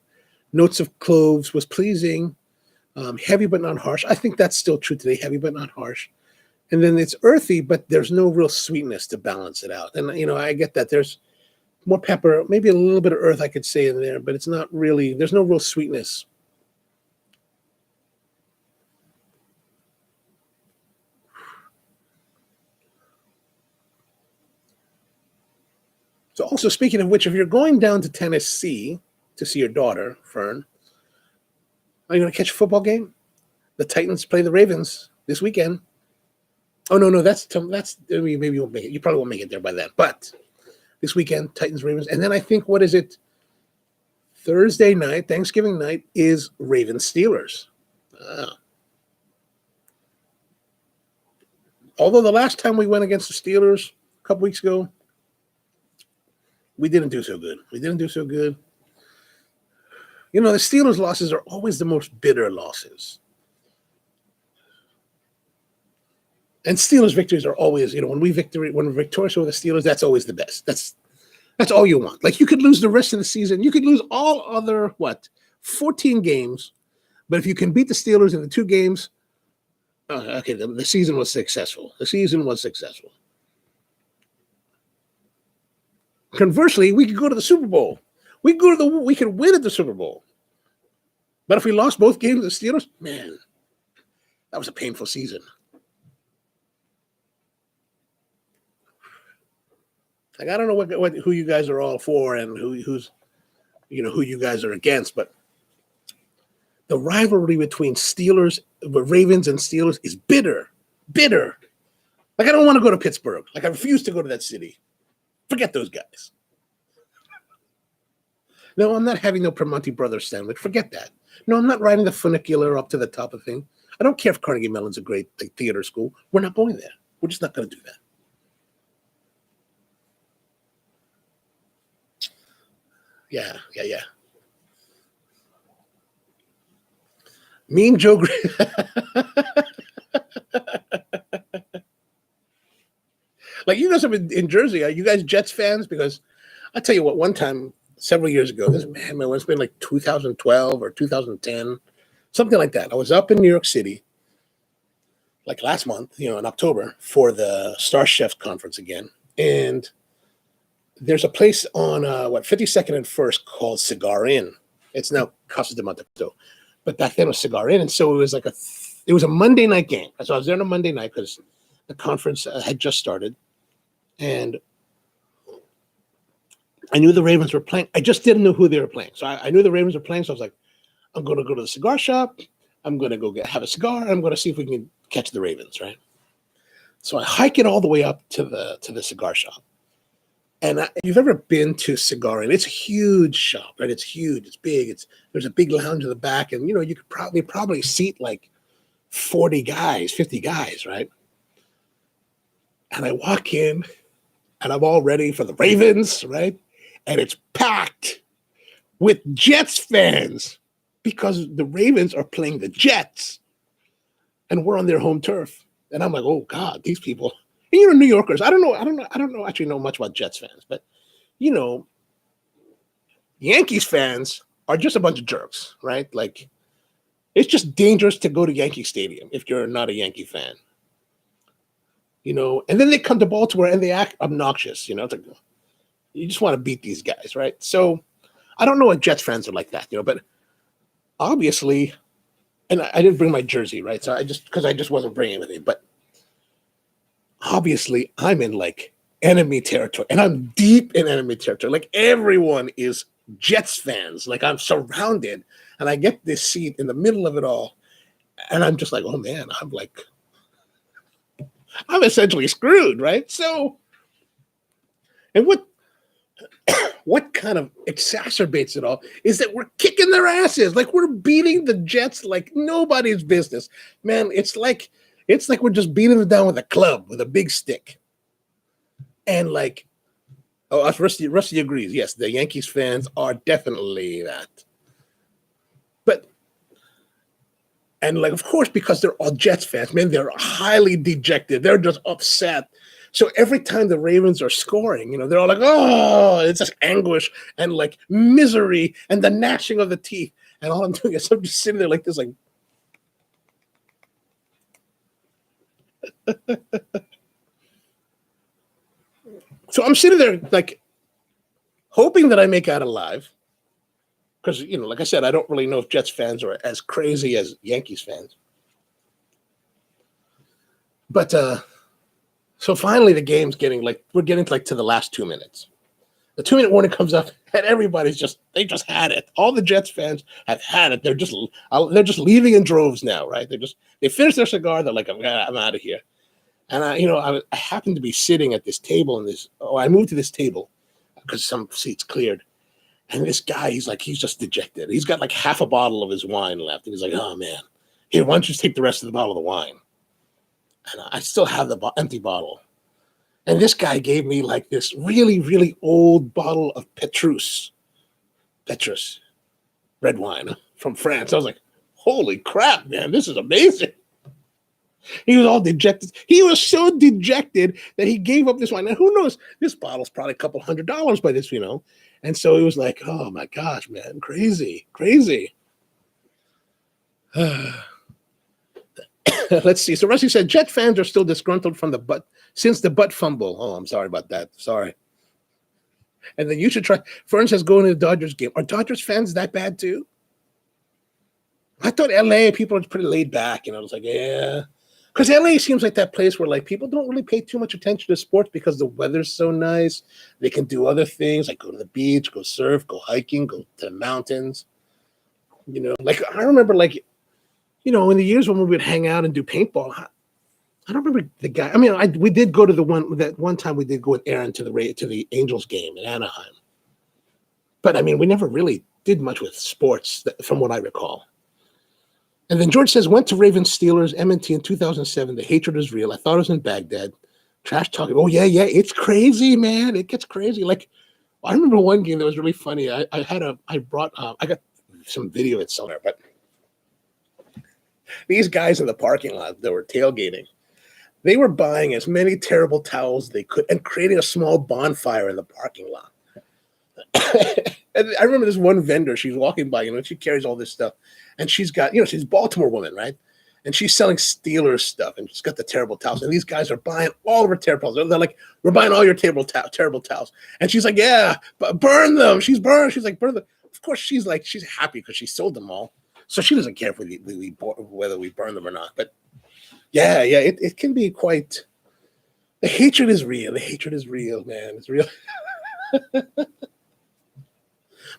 notes of cloves, was pleasing, heavy but not harsh. I think that's still true today, heavy but not harsh. And then it's earthy, but there's no real sweetness to balance it out. And, I get that. There's more pepper, maybe a little bit of earth I could say in there, but it's not really, there's no real sweetness. So also speaking of which, if you're going down to Tennessee to see your daughter, Fern, are you going to catch a football game? The Titans play the Ravens this weekend. Oh, no, that's maybe you won't make it. You probably won't make it there by then. But this weekend, Titans, Ravens. And then I think, what is it? Thursday night, Thanksgiving night, is Ravens, Steelers. Although the last time we went against the Steelers a couple weeks ago, we didn't do so good. The Steelers' losses are always the most bitter losses. And Steelers victories are always, when we're victorious over the Steelers, that's always the best. That's all you want. Like you could lose the rest of the season. You could lose all other, 14 games. But if you can beat the Steelers in the 2 games, okay, the season was successful. Conversely, we could go to the Super Bowl. We could win at the Super Bowl. But if we lost both games to the Steelers, man, that was a painful season. Like I don't know who you guys are all for and who's who you guys are against, but the rivalry between Ravens and Steelers is bitter. Like I don't want to go to Pittsburgh. Like I refuse to go to that city. Forget those guys. No, I'm not having no Primanti Brothers sandwich. Forget that. No, I'm not riding the funicular up to the top of thing. I don't care if Carnegie Mellon's a great theater school. We're not going there. We're just not going to do that. Yeah. Mean Joe. Like, you guys have in Jersey, are you guys Jets fans? Because I tell you what, one time several years ago, this man, it's been like 2012 or 2010, something like that. I was up in New York City, like last month, in October, for the Star Chef conference again, and there's a place on 52nd and First called Cigar Inn. It's now Casa de Montecristo, but back then it was Cigar Inn, and so it was like it was a Monday night game. So I was there on a Monday night because the conference had just started, and I knew the Ravens were playing. I just didn't know who they were playing, so I knew the Ravens were playing. So I was like, I'm going to go to the cigar shop. I'm going to go have a cigar. I'm going to see if we can catch the Ravens, right? So I hike it all the way up to the cigar shop. And if you've ever been to Cigar Inn, it's a huge shop, right? It's huge. It's big. There's a big lounge in the back, and you could probably seat like 40 guys, 50 guys, right? And I walk in, and I'm all ready for the Ravens, right? And it's packed with Jets fans because the Ravens are playing the Jets, and we're on their home turf. And I'm like, oh God, these people. And New Yorkers. I don't know actually know much about Jets fans, but Yankees fans are just a bunch of jerks, right? Like, it's just dangerous to go to Yankee Stadium if you're not a Yankee fan. And then they come to Baltimore and they act obnoxious, It's like, you just want to beat these guys, right? So I don't know what Jets fans are like that, but obviously, and I didn't bring my jersey, right? So because I just wasn't bringing anything, but obviously I'm in like enemy territory, and I'm deep in enemy territory. Like, everyone is Jets fans. Like, I'm surrounded, and I get this seat in the middle of it all, and I'm just like, oh man, I'm essentially screwed, right? So, and what kind of exacerbates it all is that we're kicking their asses. Like, we're beating the Jets like nobody's business. Man, it's like we're just beating them down with a club, with a big stick. And like, Rusty agrees. Yes, the Yankees fans are definitely that. And like, of course, because they're all Jets fans, man, they're highly dejected. They're just upset. So every time the Ravens are scoring, they're all like, oh, it's just anguish and like misery and the gnashing of the teeth. And all I'm doing is I'm just sitting there like this, like, so I'm sitting there like hoping that I make out alive. Because, like I said, I don't really know if Jets fans are as crazy as Yankees fans. But so finally the game's we're getting to the last 2 minutes. The 2-minute warning comes up, and everybody's they just had it. All the Jets fans have had it. They're just leaving in droves now, right? They finished their cigar. They're like, I'm out of here. And I happened to be sitting at this table I moved to this table because some seats cleared. And this guy, he's just dejected. He's got like half a bottle of his wine left. And he's like, oh man, here, why don't you just take the rest of the bottle of the wine? And I still have the empty bottle. And this guy gave me like this really, really old bottle of Petrus red wine from France. I was like, holy crap, man, this is amazing. He was all dejected. He was so dejected that he gave up this wine. And who knows, this bottle's probably a couple $100 by this, And so it was like, oh my gosh, man, crazy. Let's see. So Rusty said, Jet fans are still disgruntled since the butt fumble. Oh, I'm sorry about that. Sorry. And then you should try. Fern says, going to the Dodgers game. Are Dodgers fans that bad too? I thought LA people are pretty laid back. It's like, yeah. Because LA seems like that place where like people don't really pay too much attention to sports because the weather's so nice. They can do other things like go to the beach, go surf, go hiking, go to the mountains. Like I remember like, in the years when we would hang out and do paintball, I don't remember the guy. I mean, we did go to that one time we did go with Aaron to the Angels game in Anaheim. But I mean, we never really did much with sports from what I recall. And then George says, went to Ravens Steelers, M&T in 2007. The hatred is real. I thought it was in Baghdad. Trash talking. Oh, yeah. It's crazy, man. It gets crazy. Like, I remember one game that was really funny. I got some video of it somewhere, but these guys in the parking lot that were tailgating, they were buying as many terrible towels they could and creating a small bonfire in the parking lot. And I remember this one vendor, she's walking by, she carries all this stuff, and she's got, she's a Baltimore woman, right? And she's selling Steelers stuff, and she's got the terrible towels. And these guys are buying all of her terrible towels. They're like, we're buying all your terrible towels. And she's like, yeah, but burn them. She's like, burn them. Of course, she's happy because she sold them all. So she doesn't care if whether we burn them or not. But yeah, it can be quite, the hatred is real. The hatred is real, man. It's real.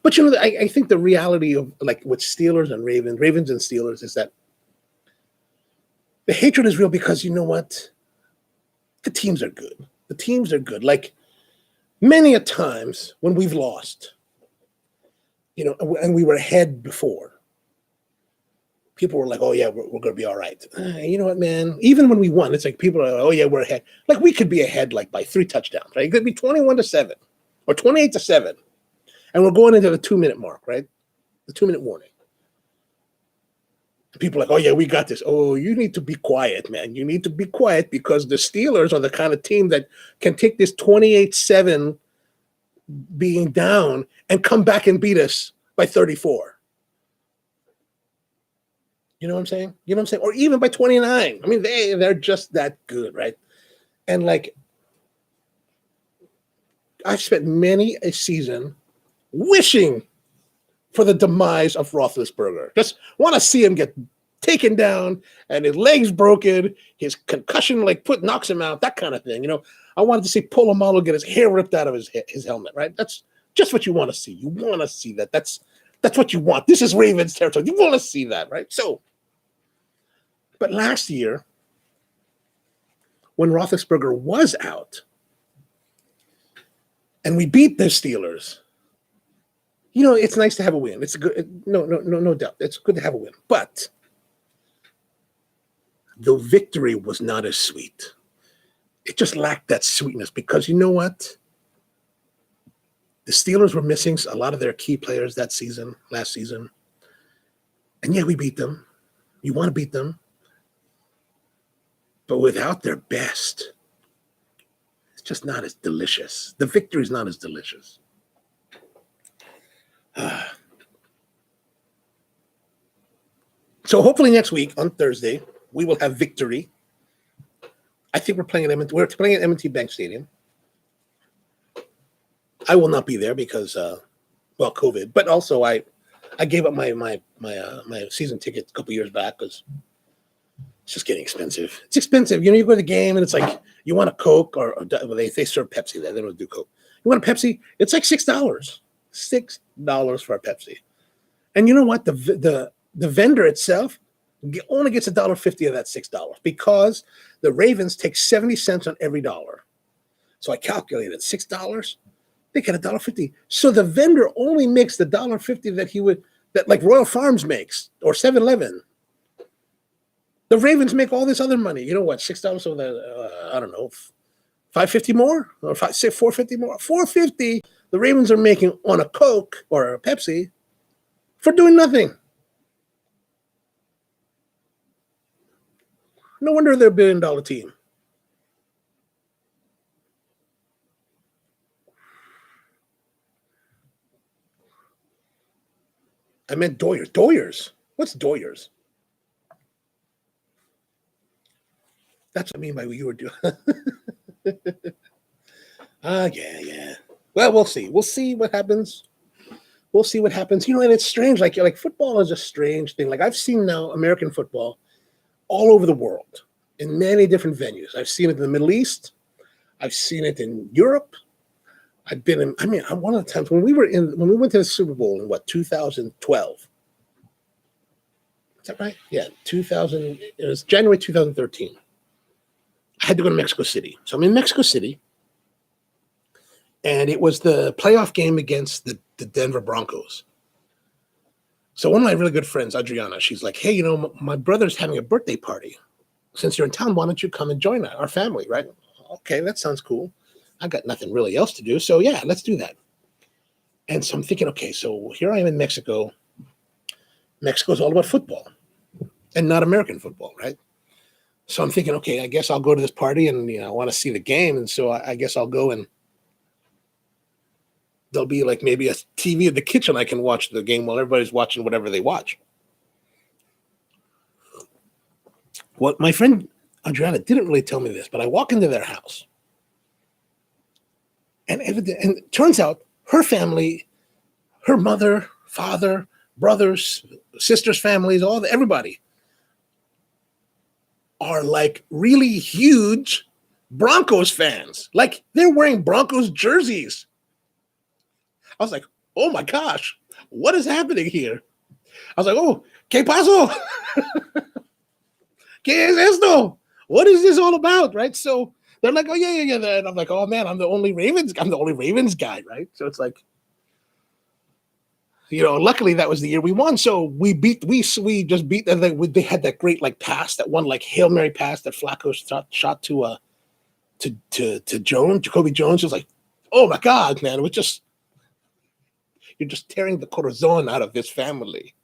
But I think the reality of like with Steelers and Ravens and Steelers is that the hatred is real because you know what? The teams are good. The teams are good. Like many a times when we've lost, and we were ahead before, people were like, oh yeah, we're going to be all right. You know what, man? Even when we won, it's like people are like, oh yeah, we're ahead. Like we could be ahead like by 3 touchdowns, right? It could be 21-7 or 28-7. And we're going into the 2-minute mark, right? The 2-minute warning. And people are like, oh, yeah, we got this. Oh, you need to be quiet, man. You need to be quiet because the Steelers are the kind of team that can take this 28-7 being down and come back and beat us by 34. You know what I'm saying? You know what I'm saying? Or even by 29. I mean, they're just that good, right? And like, I've spent many a season wishing for the demise of Roethlisberger. Just want to see him get taken down and his legs broken, his concussion knocks him out, that kind of thing. I wanted to see Polamalu get his hair ripped out of his helmet, right? That's just what you want to see. You want to see that. That's what you want. This is Ravens territory. You want to see that, right? So, but last year, when Roethlisberger was out and we beat the Steelers, it's nice to have a win. It's good. No doubt. It's good to have a win. But the victory was not as sweet. It just lacked that sweetness because you know what? The Steelers were missing a lot of their key players last season. And yeah, we beat them. You want to beat them. But without their best, it's just not as delicious. The victory is not as delicious. So hopefully next week on Thursday we will have victory. I think we're playing at M&T Bank Stadium. I will not be there because COVID, but also I gave up my season ticket a couple years back because it's just getting expensive. It's expensive. You go to the game and it's like you want a Coke or they serve Pepsi there. They don't do Coke. You want a Pepsi? It's like $6. $6 for a Pepsi. And you know what? The vendor itself only gets $1.50 of that $6 because the Ravens take 70 cents on every dollar. So I calculated $6, they get $1.50. So the vendor only makes the $1.50 that like Royal Farms makes or 7-Eleven. The Ravens make all this other money. You know what? $6 so that I don't know, $5.50 more or $4.50 more. $4.50 the Ravens are making on a Coke or a Pepsi for doing nothing. No wonder they're a $1 billion team. I meant Doyers. Doyers? What's Doyers? That's what I mean by what you were doing. Yeah. Well, we'll see. We'll see what happens. And it's strange. Like football is a strange thing. Like I've seen now American football all over the world in many different venues. I've seen it in the Middle East. I've seen it in Europe. One of the times when we went to the Super Bowl in 2012. Is that right? Yeah, 2000. It was January 2013. I had to go to Mexico City. So I'm in Mexico City. And it was the playoff game against the Denver Broncos. So one of my really good friends, Adriana, she's like, hey, my brother's having a birthday party. Since you're in town, why don't you come and join our family, right? Okay, that sounds cool. I got nothing really else to do. So yeah, let's do that. And so I'm thinking, okay, so here I am in Mexico. Mexico's all about football and not American football, right? So I'm thinking, okay, I guess I'll go to this party and, I want to see the game. And so I guess I'll go, and there'll be like maybe a TV in the kitchen. I can watch the game while everybody's watching whatever they watch. Well, my friend Adriana didn't really tell me this, but I walk into their house, and it turns out her family, her mother, father, brothers, sisters' families, everybody are like really huge Broncos fans. Like they're wearing Broncos jerseys. I was like, oh my gosh, what is happening here? I was like, oh, ¿qué pasó? ¿Qué es esto? What is this all about? Right? So they're like, oh yeah. And I'm like, oh man, I'm the only Ravens guy, right? So it's like, luckily that was the year we won. So we just beat them. They had that great like pass, that one like Hail Mary pass that Flacco shot to Jones, Jacoby Jones. It was like, oh my God, man, it was just, you're just tearing the corazon out of this family.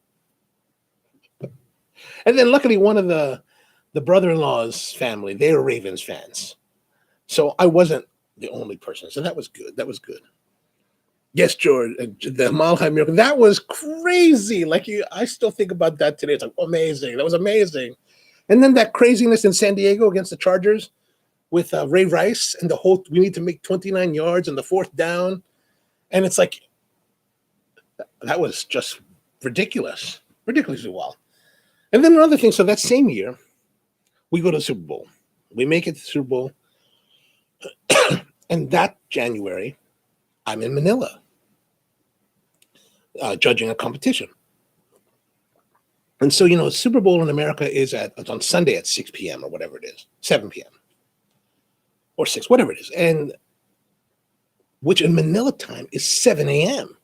And then luckily one of the brother-in-law's family, they were Ravens fans. So I wasn't the only person. So that was good. Yes, George, the Mile High Miracle. That was crazy. I still think about that today. It's like amazing. That was amazing. And then that craziness in San Diego against the Chargers with Ray Rice and we need to make 29 yards and the fourth down. And it's like, that was just ridiculous. Ridiculously well. And then another thing. So that same year, we go to the Super Bowl. We make it to the Super Bowl. And that January, I'm in Manila judging a competition. And so, Super Bowl in America it's on Sunday at 6 p.m. or whatever it is, 7 p.m. or 6, whatever it is. And which in Manila time is 7 a.m.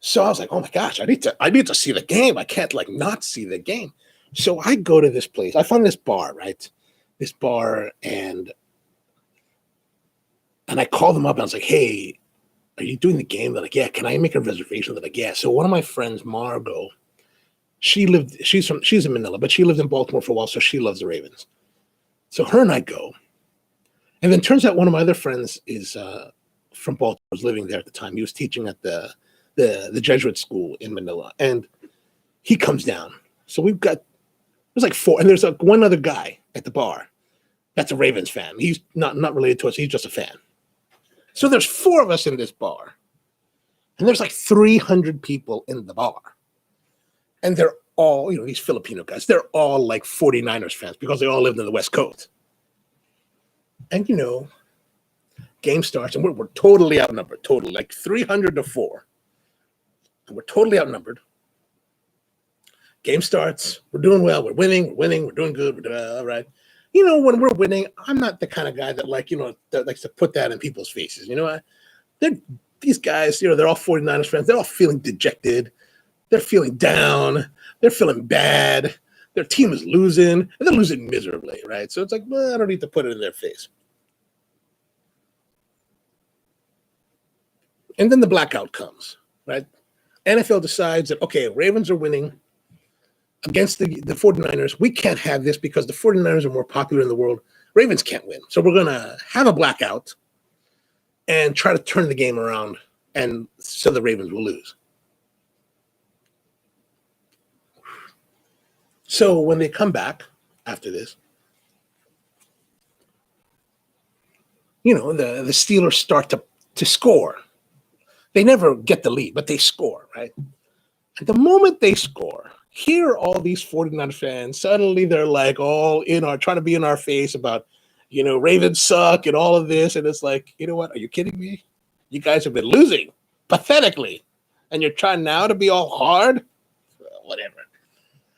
So I was like, oh my gosh, I need to see the game. I can't not see the game. So I go to this place. I found this bar, right? This bar, and I called them up and I was like, hey, are you doing the game? They're like, yeah, can I make a reservation? They're like, yeah. So one of my friends, Margot, she's in Manila, but she lived in Baltimore for a while, so she loves the Ravens. So her and I go. And then turns out one of my other friends is from Baltimore, was living there at the time. He was teaching at the Jesuit school in Manila. And he comes down. So there's like 4, and there's one other guy at the bar that's a Ravens fan. He's not related to us. He's just a fan. So there's 4 of us in this bar. And there's like 300 people in the bar. And they're all, these Filipino guys, they're all like 49ers fans because they all lived in the West Coast. And, game starts, and we're totally outnumbered, like 300 to 4. And we're totally outnumbered. Game starts. We're doing well. We're winning. We're doing good. We're doing all right. When we're winning, I'm not the kind of guy that that likes to put that in people's faces. These guys, they're all 49ers fans. They're all feeling dejected. They're feeling down. They're feeling bad. Their team is losing, and they're losing miserably, right? So it's like, well, I don't need to put it in their face. And then the blackout comes, right? NFL decides that, okay, Ravens are winning against the 49ers. We can't have this because the 49ers are more popular in the world. Ravens can't win. So we're going to have a blackout and try to turn the game around, and so the Ravens will lose. So when they come back after this, the Steelers start to score. They never get the lead, but they score, right? At the moment they score, here all these 49 fans, suddenly they're like all trying to be in our face about, Ravens suck and all of this. And it's like, you know what? Are you kidding me? You guys have been losing pathetically. And you're trying now to be all hard? Whatever.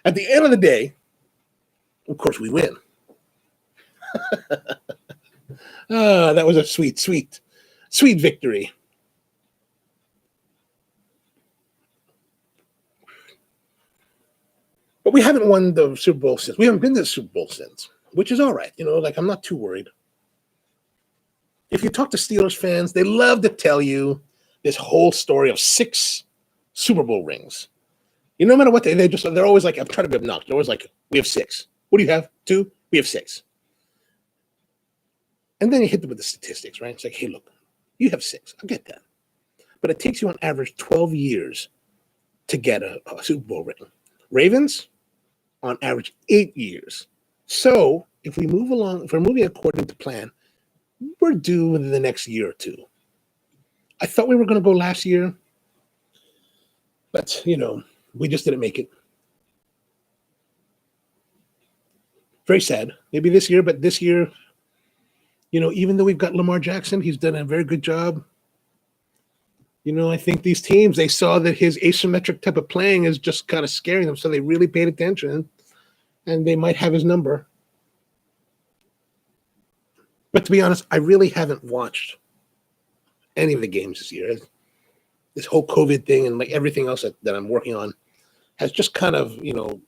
At the end of the day, of course, we win. That was a sweet, sweet, sweet victory. But we haven't won the Super Bowl since. We haven't been to the Super Bowl since, which is all right. I'm not too worried. If you talk to Steelers fans, they love to tell you this whole story of 6 Super Bowl rings. You know, no matter what they're always like, I'm trying to be obnoxious. They're always like, we have 6. What do you have? 2? We have 6. And then you hit them with the statistics, right? It's like, hey, look, you have 6. I get that. But it takes you on average 12 years to get a Super Bowl ring. Ravens, on average, 8 years. So if we move along, if we're moving according to plan, we're due within the next year or 2. I thought we were going to go last year, but, you know, we just didn't make it. Very sad. Maybe this year, but this year, you know, even though we've got Lamar Jackson, he's done a very good job. You know, I think these teams, they saw that his asymmetric type of playing is just kind of scaring them, so they really paid attention, and they might have his number. But to be honest, I really haven't watched any of the games this year. This whole COVID thing and like everything else that I'm working on has just kind of, you know,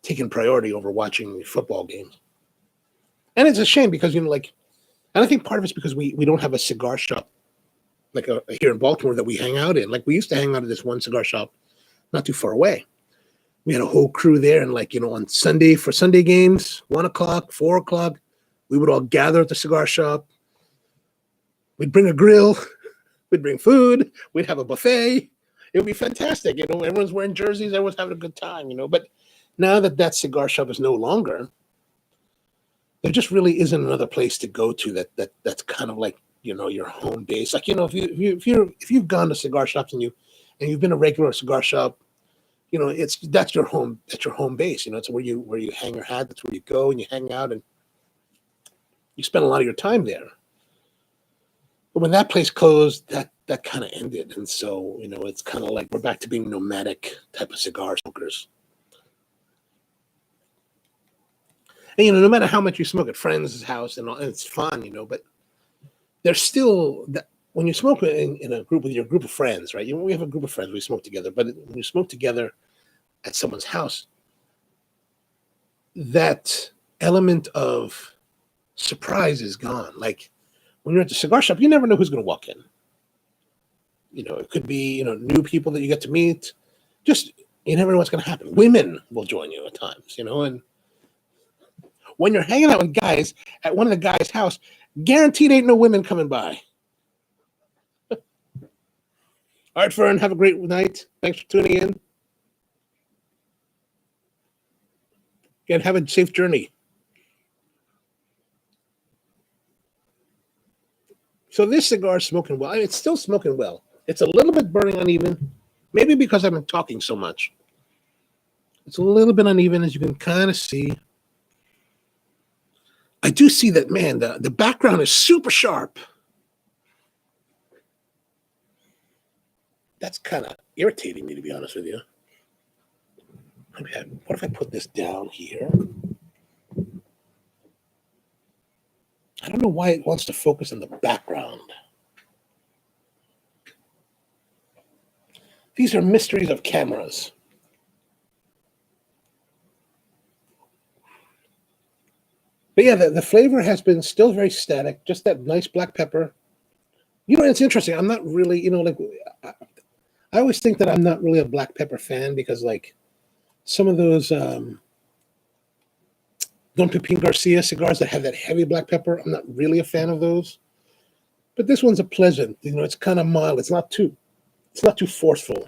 taken priority over watching football games. And it's a shame because, you know, like, and I think part of it's because we don't have a cigar shop like here in Baltimore that we hang out in. Like we used to hang out at this one cigar shop not too far away. We had a whole crew there, and like, you know, on Sunday for Sunday games, 1 o'clock, 4 o'clock, we would all gather at the cigar shop. We'd bring a grill, we'd bring food, we'd have a buffet. It would be fantastic. You know, everyone's wearing jerseys, everyone's having a good time, you know. But now that that cigar shop is no longer, there just really isn't another place to go to that's kind of like, you know, your home base. Like, you know, if you've gone to cigar shops and you've been a regular cigar shop, you know, that's your home base. You know, it's where you hang your hat, that's where you go and you hang out and you spend a lot of your time there. But when that place closed, that kind of ended. And so, you know, it's kind of like we're back to being nomadic type of cigar smokers. And, you know, no matter how much you smoke at friends' house and it's fun, you know, but there's still that when you smoke in a group with your group of friends, right? You know, we have a group of friends, we smoke together, but when you smoke together at someone's house, that element of surprise is gone. Like when you're at the cigar shop, you never know who's going to walk in. You know, it could be, you know, new people that you get to meet. Just, you never know what's going to happen. Women will join you at times, you know, and when you're hanging out with guys at one of the guys' house, guaranteed ain't no women coming by. All right, Fern, have a great night. Thanks for tuning in. Again, have a safe journey. So this cigar is smoking well. I mean, it's still smoking well. It's a little bit burning uneven, maybe because I've been talking so much. It's a little bit uneven, as you can kind of see. I do see that, man, the background is super sharp. That's kind of irritating me, to be honest with you. What if I put this down here? I don't know why it wants to focus on the background. These are mysteries of cameras. But yeah, the flavor has been still very static, just that nice black pepper. You know, it's interesting. I'm not really, you know, like, I always think that I'm not really a black pepper fan because, like, some of those Don Pepin Garcia cigars that have that heavy black pepper, I'm not really a fan of those. But this one's a pleasant, you know, it's kind of mild. It's not too forceful.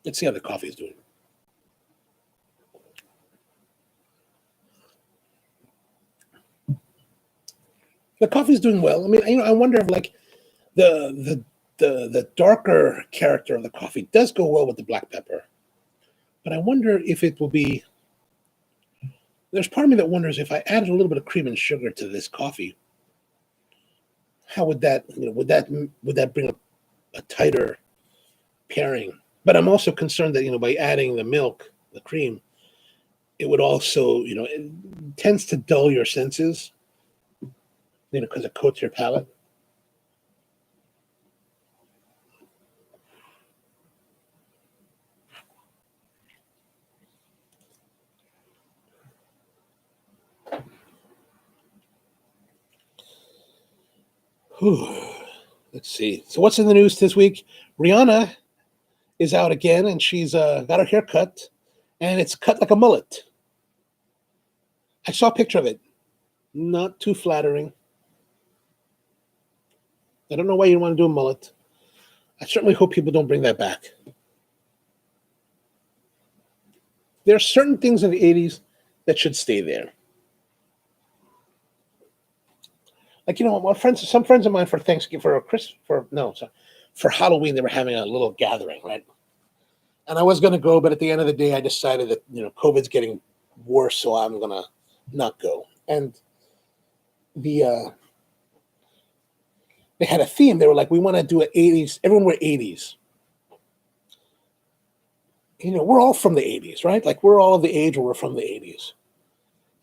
Let's see how the coffee is doing. The coffee's doing well. I mean, you know, I wonder if like the darker character of the coffee does go well with the black pepper. But I wonder if it will be. There's part of me that wonders if I added a little bit of cream and sugar to this coffee, how would that, you know, would that bring a tighter pairing? But I'm also concerned that, you know, by adding the milk, the cream, it would also, you know, it tends to dull your senses, you know, because it coats your palate. Whew. Let's see. So what's in the news this week? Rihanna is out again, and she's got her hair cut, and it's cut like a mullet. I saw a picture of it. Not too flattering. I don't know why you want to do a mullet. I certainly hope people don't bring that back. There are certain things in the 80s that should stay there. Like, some friends of mine for Thanksgiving, for Halloween, they were having a little gathering, right? And I was going to go, but at the end of the day, I decided that, COVID's getting worse, so I'm going to not go. And they had a theme. They were like, we want to do an 80s. Everyone wear 80s. We're all from the 80s, right? Like, we're all of the age where we're from the 80s.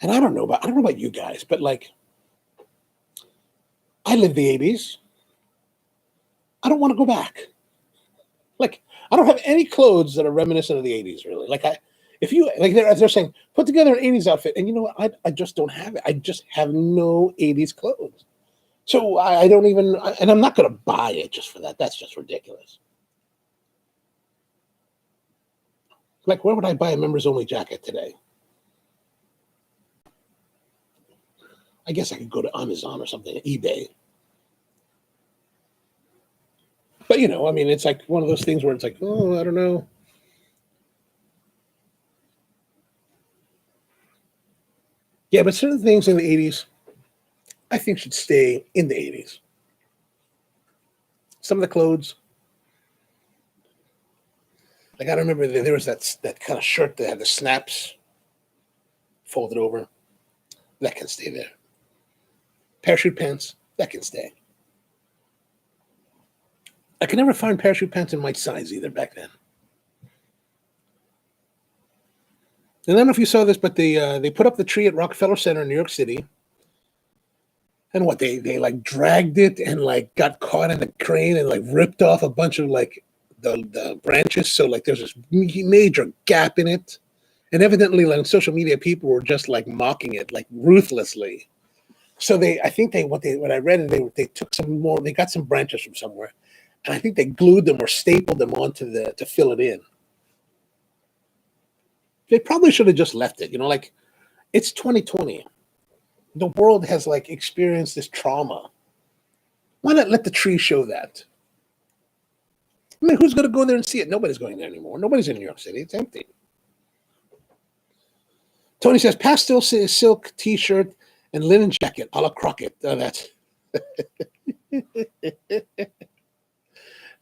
And I don't know about you guys, but like, I lived the 80s. I don't want to go back. Like, I don't have any clothes that are reminiscent of the 80s, really. Like, they're saying, put together an 80s outfit. And you know what? I just don't have it. I just have no 80s clothes. So I don't even, and I'm not going to buy it just for that. That's just ridiculous. Like, where would I buy a members only jacket today? I guess I could go to Amazon or something, eBay. But, it's like one of those things where it's like, oh, I don't know. Yeah, but certain things in the 80s, I think should stay in the 80s. Some of the clothes. Like, I remember there was that kind of shirt that had the snaps folded over. That can stay there. Parachute pants, that can stay. I could never find parachute pants in my size either back then. And I don't know if you saw this, but they put up the tree at Rockefeller Center in New York City. And what, they like dragged it and like got caught in a crane and like ripped off a bunch of like the branches. So like there's this major gap in it. And evidently, like on social media, people were just like mocking it like ruthlessly. So what I read is they took some more, they got some branches from somewhere, and I think they glued them or stapled them onto to fill it in. They probably should have just left it, like it's 2020. The world has like experienced this trauma. Why not let the tree show that? I mean, who's going to go there and see it? Nobody's going there anymore. Nobody's in New York City. It's empty. Tony says, pastel silk t-shirt and linen jacket a la Crockett. That's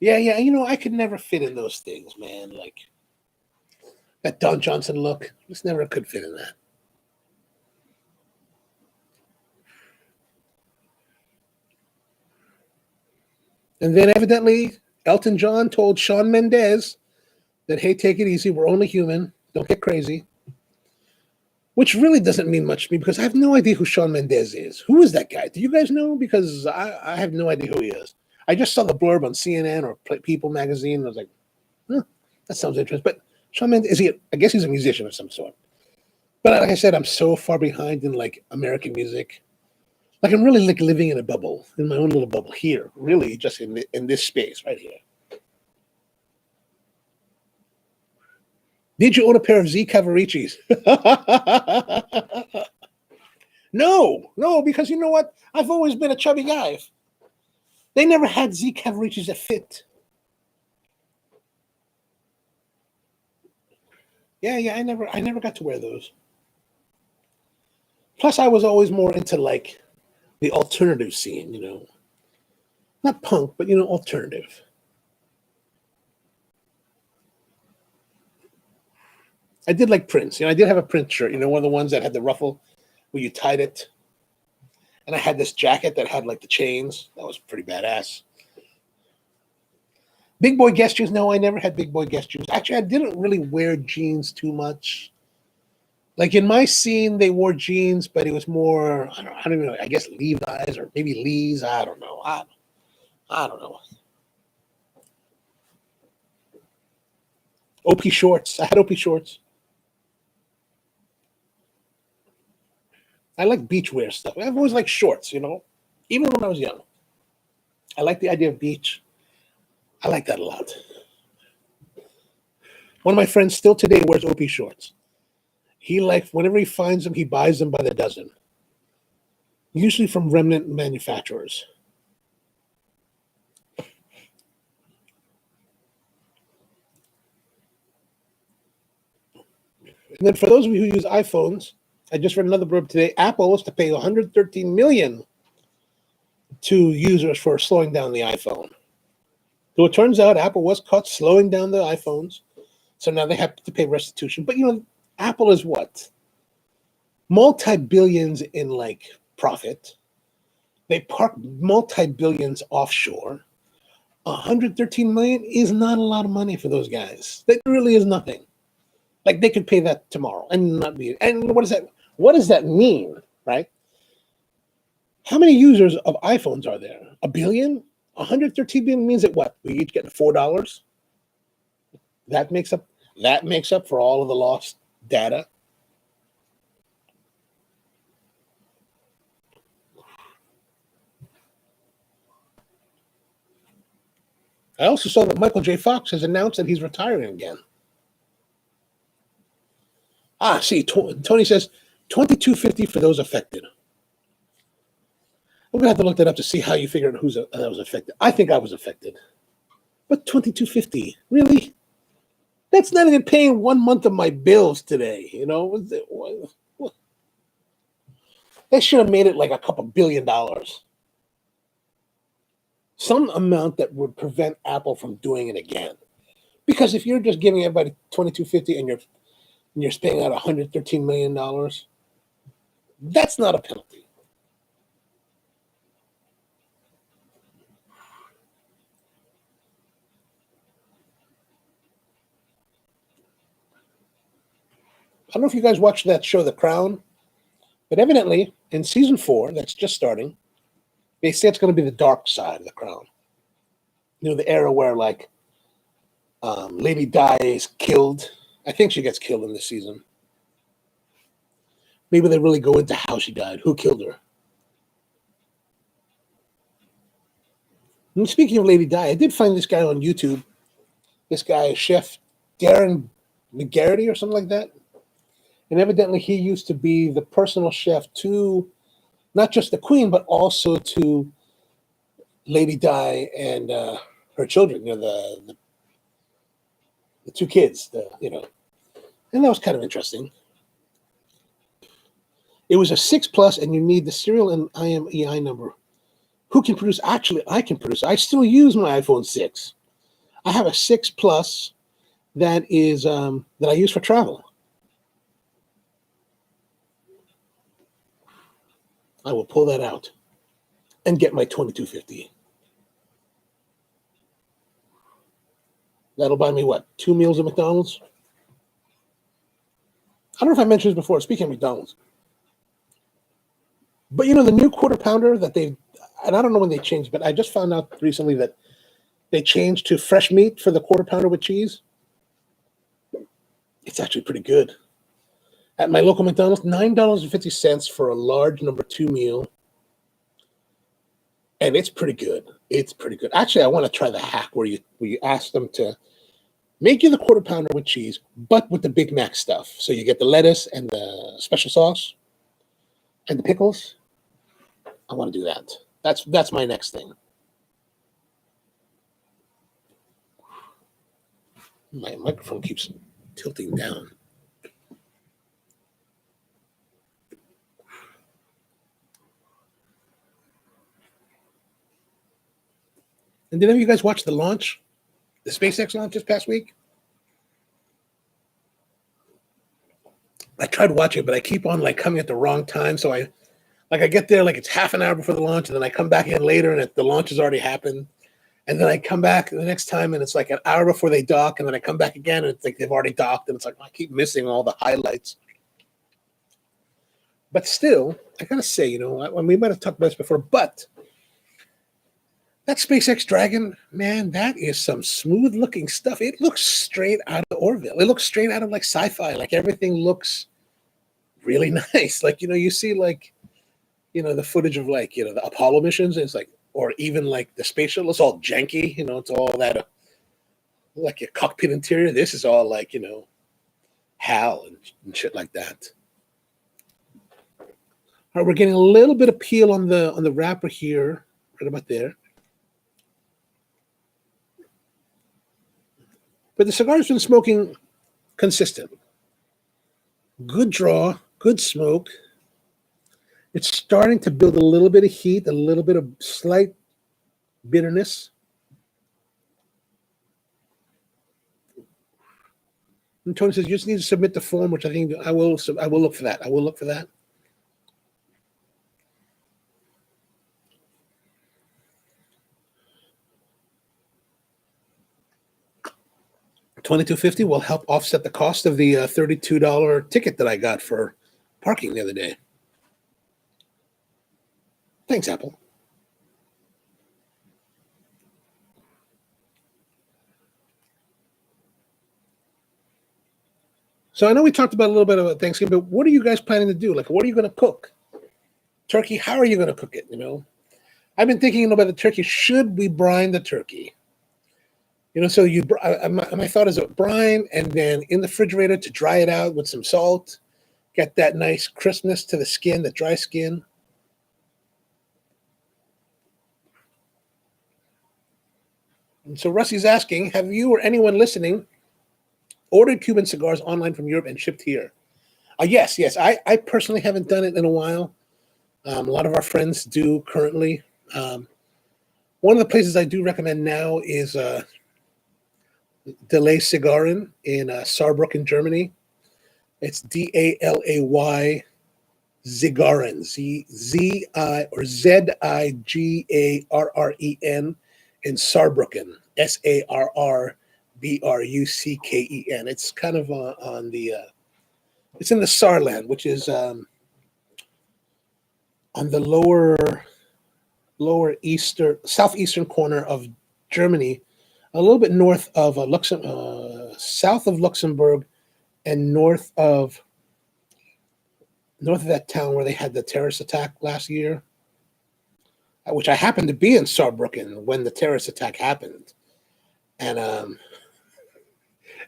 yeah. I could never fit in those things, man. Like that Don Johnson look, just never could fit in that. And then evidently, Elton John told Shawn Mendes that, hey, take it easy. We're only human. Don't get crazy. Which really doesn't mean much to me because I have no idea who Shawn Mendes is. Who is that guy? Do you guys know? Because I have no idea who he is. I just saw the blurb on CNN or People magazine. And I was like, that sounds interesting. But Shawn Mendes, I guess he's a musician of some sort. But like I said, I'm so far behind in like American music. Like I'm really like living in a bubble, in my own little bubble here, really just in this space right here. Did you own a pair of Z Cavaricis? No, because you know what? I've always been a chubby guy. They never had Z Cavaricis that fit. Yeah, I never got to wear those. Plus, I was always more into like the alternative scene, not punk, but alternative. I did like Prince. I did have a Prince shirt, one of the ones that had the ruffle where you tied it. And I had this jacket that had like the chains. That was pretty badass. Big boy guest shoes. No, I never had big boy guest shoes. Actually, I didn't really wear jeans too much. Like in my scene, they wore jeans, but it was more, I don't even know, I guess Levi's or maybe Lee's. I don't know. I don't know. OP shorts. I had OP shorts. I like beachwear stuff. I've always liked shorts, even when I was young. I like the idea of beach. I like that a lot. One of my friends still today wears OP shorts. He whenever he finds them, he buys them by the dozen. Usually from remnant manufacturers. And then for those of you who use iPhones, I just read another blurb today. Apple was to pay $113 million to users for slowing down the iPhone. So it turns out Apple was caught slowing down the iPhones. So now they have to pay restitution. But, Apple is what? Multi-billions in, profit. They park multi-billions offshore. $113 million is not a lot of money for those guys. That really is nothing. They could pay that tomorrow and not be. And what does that mean, right? How many users of iPhones are there? A billion? 113 billion means that what? We each get $4. That makes up for all of the lost data. I also saw that Michael J. Fox has announced that he's retiring again. See, Tony says $22.50 for those affected. We're going to have to look that up to see how you figured out that was affected. I think I was affected. But $22.50, really? That's not even paying 1 month of my bills today, They should have made it like a couple $1 billion. Some amount that would prevent Apple from doing it again. Because if you're just giving everybody $22.50 and you're paying out $113 million, that's not a penalty. I don't know if you guys watched that show, The Crown, but evidently in season 4, that's just starting, they say it's going to be the dark side of The Crown. The era where Lady Di is killed. I think she gets killed in this season. Maybe they really go into how she died, who killed her. And speaking of Lady Di, I did find this guy on YouTube. This guy, Chef Darren McGarity or something like that. And evidently he used to be the personal chef to not just the Queen, but also to Lady Di and her children, the 2 kids, and that was kind of interesting. It was a 6+, and you need the serial and IMEI number. Who can produce? Actually, I can produce. I still use my iPhone 6. I have a 6+ that is that I use for travel. I will pull that out and get my $22.50. That'll buy me what? 2 meals at McDonald's? I don't know if I mentioned this before. Speaking of McDonald's, but the new quarter pounder that and I don't know when they changed, but I just found out recently that they changed to fresh meat for the quarter pounder with cheese. It's actually pretty good. At my local McDonald's, $9.50 for a large number 2 meal. And it's pretty good. It's pretty good. Actually, I want to try the hack where you ask them to make you the quarter pounder with cheese, but with the Big Mac stuff. So you get the lettuce and the special sauce and the pickles. I want to do that. That's my next thing. My microphone keeps tilting down. And did any of you guys watch the launch? The SpaceX launch this past week? I tried watching it, but I keep on coming at the wrong time. So I get there it's half an hour before the launch, and then I come back in later, and the launch has already happened. And then I come back the next time, and it's an hour before they dock, and then I come back again, and it's they've already docked, and it's I keep missing all the highlights. But still, I gotta say, we might have talked about this before, but that SpaceX Dragon, man, that is some smooth-looking stuff. It looks straight out of Orville. It looks straight out of sci-fi. Everything looks really nice. You see the footage of the Apollo missions, and it's or even like the space shuttle, it's all janky. You know, it's all that like a cockpit interior. This is all like, you know, HAL and shit like that. All right, we're getting a little bit of peel on the wrapper here, right about there. But the cigar's been smoking consistent. Good draw, good smoke. It's starting to build a little bit of heat, a little bit of slight bitterness. And Tony says, you just need to submit the form, which I think I will look for that. I will look for that. $22.50 will help offset the cost of the $32 ticket that I got for parking the other day. Thanks, Apple. So I know we talked about a little bit about Thanksgiving, but what are you guys planning to do? Like, what are you going to cook? Turkey, how are you going to cook it? You know, I've been thinking about the turkey. Should we brine the turkey? You know, so my thought is a brine and then in the refrigerator to dry it out with some salt, get that nice crispness to the skin, the dry skin. And so Rusty's asking, have you or anyone listening ordered Cuban cigars online from Europe and shipped here? Yes. I personally haven't done it in a while. A lot of our friends do currently. One of the places I do recommend now is Delay Cigaren in Saarbrücken, Germany. It's Dalay Zigarren, Z-I or Zigarren in Saarbrücken, Sarrbrucken. It's kind of on the, it's in the Saarland, which is on the southeastern corner of Germany, a little bit north of south of Luxembourg, and north of that town where they had the terrorist attack last year, which I happened to be in Saarbrücken when the terrorist attack happened. And,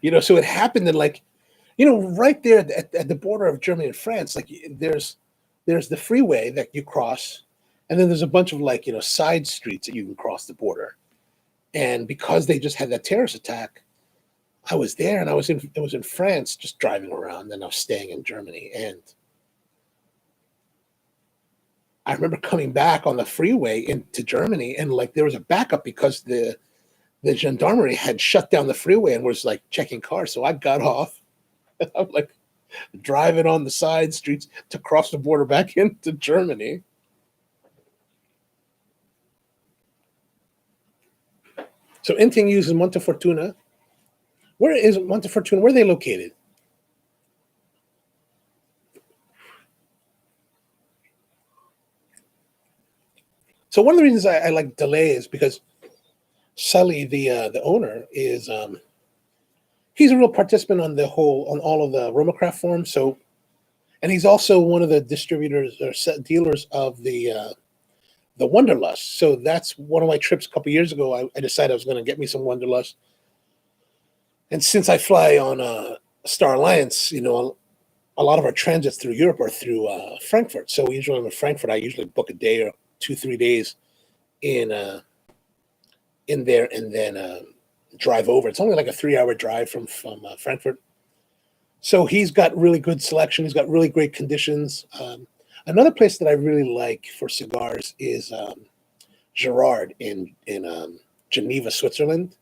you know, so it happened in like, you know, right there at the border of Germany and France, like there's the freeway that you cross, and then there's a bunch of like, you know, side streets that you can cross the border. And because they just had that terrorist attack, I was there, and I was in France just driving around, and I was staying in Germany. And I remember coming back on the freeway into Germany, and like there was a backup because the gendarmerie had shut down the freeway and was like checking cars. So I got off, and I'm like driving on the side streets to cross the border back into Germany. So Inting uses Monte Fortuna. Where is Monte Fortuna? Where are they located? So one of the reasons I like Delay is because Sully, the owner, is he's a real participant on all of the Romacraft forums. So, and he's also one of the distributors or dealers of the Wonderlust. So that's one of my trips a couple years ago. I decided I was going to get me some Wonderlust. And since I fly on Star Alliance, you know, a lot of our transits through Europe are through Frankfurt. So usually when I'm in Frankfurt, I usually book a day or 2-3 days in there and then drive over. It's only like a 3-hour drive from Frankfurt. So he's got really good selection. He's got really great conditions. Another place that I really like for cigars is Gerard in Geneva, Switzerland.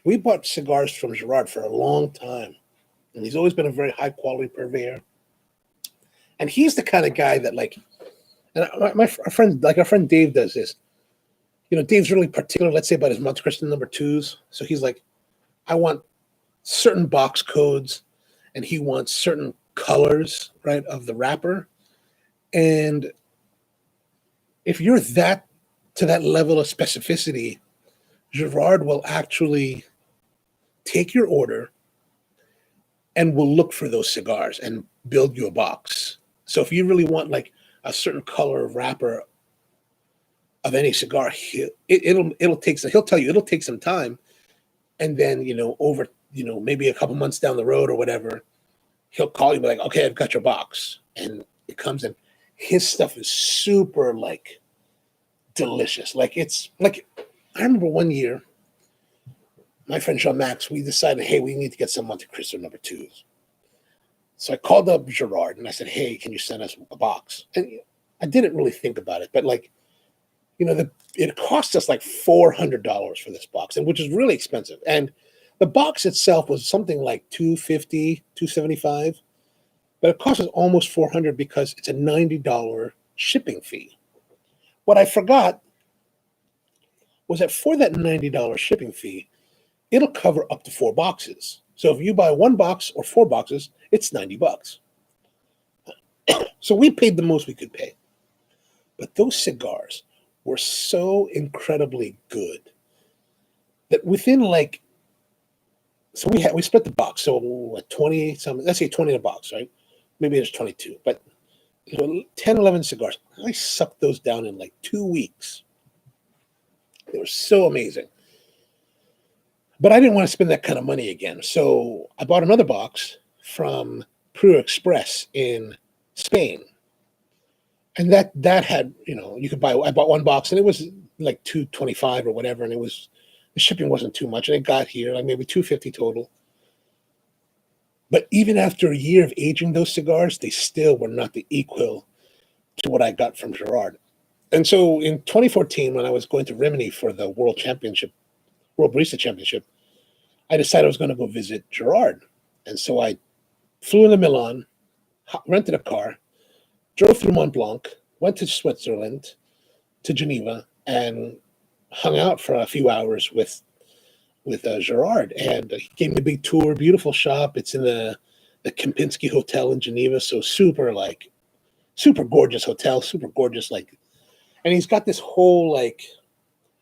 We bought cigars from Gerard for a long time, and he's always been a very high quality purveyor. And he's the kind of guy that like, and our friend Dave does this. You know, Dave's really particular, let's say, about his Monte Cristo number 2s. So he's like, I want certain box codes, and he wants certain colors, right, of the wrapper. And if you're to that level of specificity, Gerard will actually take your order and will look for those cigars and build you a box. So if you really want like a certain color wrapper of any cigar, he'll tell you it'll take some time, and then over maybe a couple months down the road or whatever, he'll call you and be like, okay, I've got your box, and it comes in. His stuff is super like delicious. Like it's like I remember one year, my friend Sean Max, we decided, hey, we need to get some Monte Cristo number twos. So I called up Gerard and I said, hey, can you send us a box? And I didn't really think about it, but like, it cost us like $400 for this box, and which is really expensive. And the box itself was something like $250, $275, but it cost us almost $400 because it's a $90 shipping fee. What I forgot was that for that $90 shipping fee, it'll cover up to 4 boxes. So if you buy 1 box or 4 boxes, it's $90. So we paid the most we could pay. But those cigars were so incredibly good that within like, so we split the box. So what, 20 something, let's say 20 in a box, right? Maybe there's 22, but 10, 11 cigars. I sucked those down in like 2 weeks. They were so amazing. But I didn't want to spend that kind of money again. So I bought another box from Puro Express in Spain. And that had, you could I bought 1 box and it was like $225 or whatever. And the shipping wasn't too much. And it got here like maybe $250 total. But even after a year of aging those cigars, they still were not the equal to what I got from Gerard. And so in 2014, when I was going to Rimini for the World Barista Championship, I decided I was going to go visit Gerard. And so I flew into Milan, rented a car, drove through Mont Blanc, went to Switzerland, to Geneva, and hung out for a few hours with Gerard. And he gave me a big tour, beautiful shop. It's in the Kempinski Hotel in Geneva. So super gorgeous hotel, super gorgeous. And he's got this whole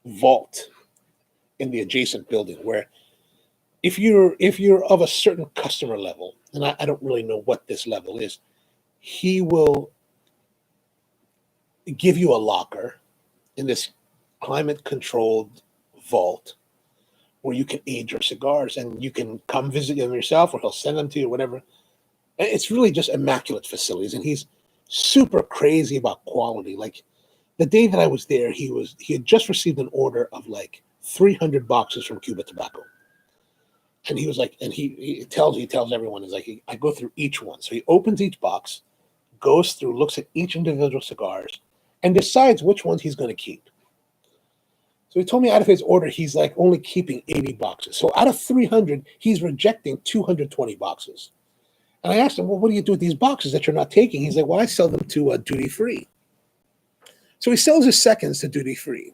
vault in the adjacent building where if you're of a certain customer level, and I don't really know what this level is, he will give you a locker in this climate controlled vault where you can age your cigars, and you can come visit them yourself, or he'll send them to you, or whatever. And it's really just immaculate facilities, and he's super crazy about quality. Like the day that I was there, he had just received an order of like 300 boxes from Cuba Tobacco. And he was like, and he tells everyone, is like, I go through each one. So he opens each box, goes through, looks at each individual cigars, and decides which ones he's going to keep. So he told me out of his order, he's like only keeping 80 boxes. So out of 300, he's rejecting 220 boxes. And I asked him, well, what do you do with these boxes that you're not taking? He's like, well, I sell them to duty free. So he sells his seconds to duty free.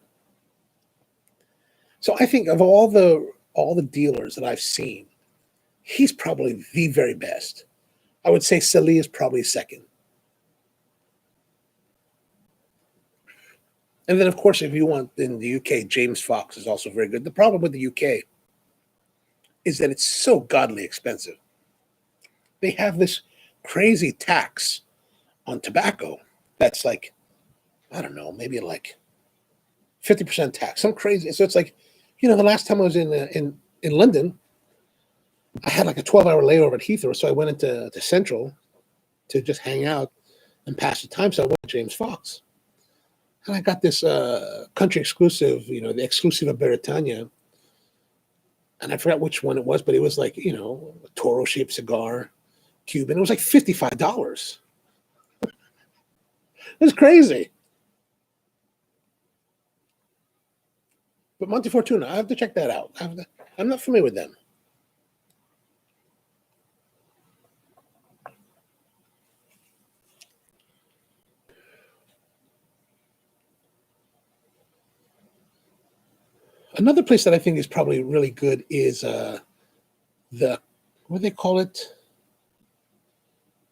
So I think of all the dealers that I've seen, he's probably the very best. I would say Salih is probably second. And then, of course, if you want in the UK, James Fox is also very good. The problem with the UK is that it's so godly expensive. They have this crazy tax on tobacco that's like, I don't know, maybe like 50% tax, some crazy. So it's like, the last time I was in London, I had like a 12-hour layover at Heathrow. So I went into Central to just hang out and pass the time. So I went to James Fox. And I got this country exclusive, the exclusive of Britannia. And I forgot which one it was, but it was like, a Toro-shaped cigar, Cuban. It was like $55. It was crazy. But Monte Fortuna, I have to check that out. I'm not familiar with them. Another place that I think is probably really good is what do they call it?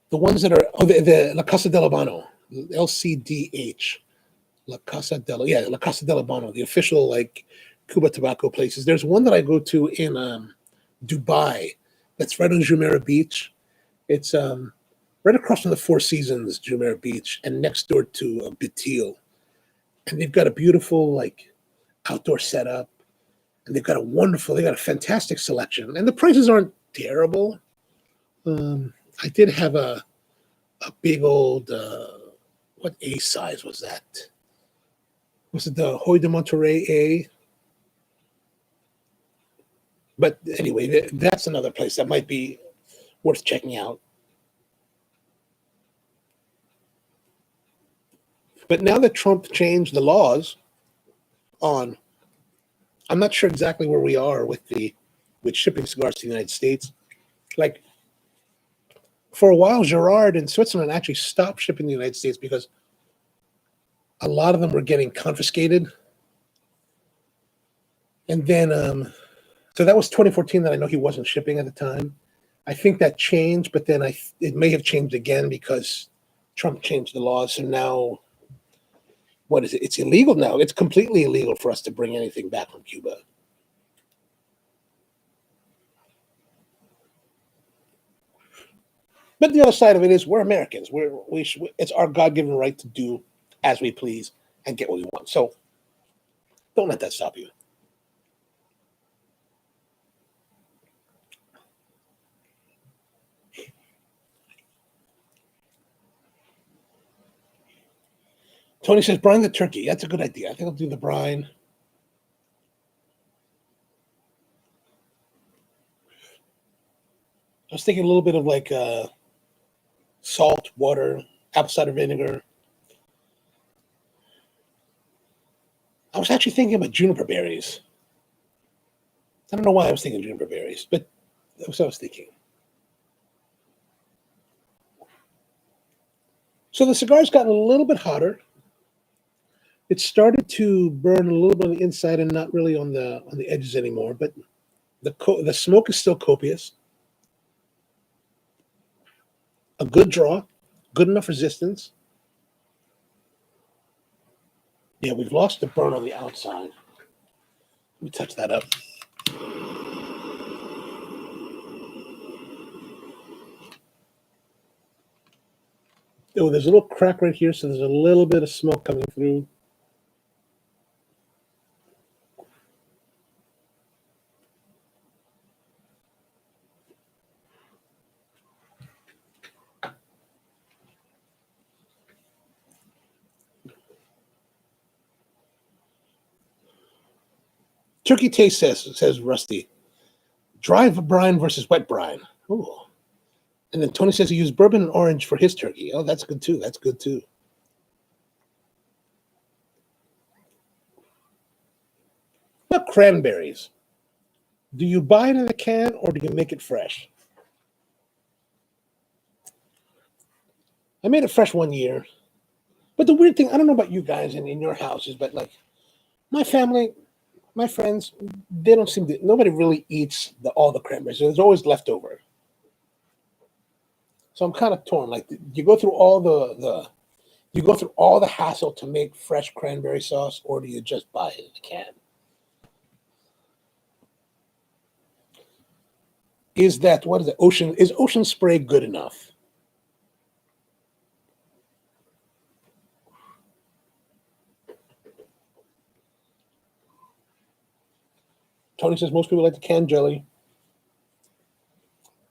The ones that are the La Casa del Habano, LCDH, La Casa del Habano, the official Cuba tobacco places. There's one that I go to in Dubai, that's right on Jumeirah Beach. It's right right across from the Four Seasons, Jumeirah Beach, and next door to Batil. And they've got a beautiful, like, outdoor setup. And they got a fantastic selection. And the prices aren't terrible. I did have a big old, what A size was that? Was it the Hoy de Monterrey A? But anyway, that's another place that might be worth checking out. But now that Trump changed the laws on, I'm not sure exactly where we are with shipping cigars to the United States. Like, for a while, Gerard in Switzerland actually stopped shipping to the United States because a lot of them were getting confiscated. And then, so that was 2014 that I know he wasn't shipping at the time. I think that changed, but then it may have changed again because Trump changed the laws. So now, what is it? It's illegal now. It's completely illegal for us to bring anything back from Cuba. But the other side of it is we're Americans. It's our God-given right to do as we please and get what we want. So don't let that stop you. Tony says, brine the turkey. That's a good idea. I think I'll do the brine. I was thinking a little bit of like salt, water, apple cider vinegar. I was actually thinking about juniper berries. I don't know why I was thinking juniper berries, but that's what I was thinking. So the cigar's gotten a little bit hotter. It started to burn a little bit on the inside and not really on the edges anymore, but the smoke is still copious. A good draw, good enough resistance. Yeah, we've lost the burn on the outside. Let me touch that up. Oh, there's a little crack right here, so there's a little bit of smoke coming through. Turkey taste says Rusty. Dry brine versus wet brine. Ooh. And then Tony says he used bourbon and orange for his turkey. Oh, that's good too. That's good too. What about cranberries? Do you buy it in a can or do you make it fresh? I made it fresh one year. But the weird thing, I don't know about you guys in your houses, but like my family, my friends, they don't seem to, nobody really eats all the cranberries. There's always leftover. So I'm kind of torn. Like, you go through all the hassle to make fresh cranberry sauce, or do you just buy it in a can? Is Ocean Spray good enough? Tony says most people like the canned jelly.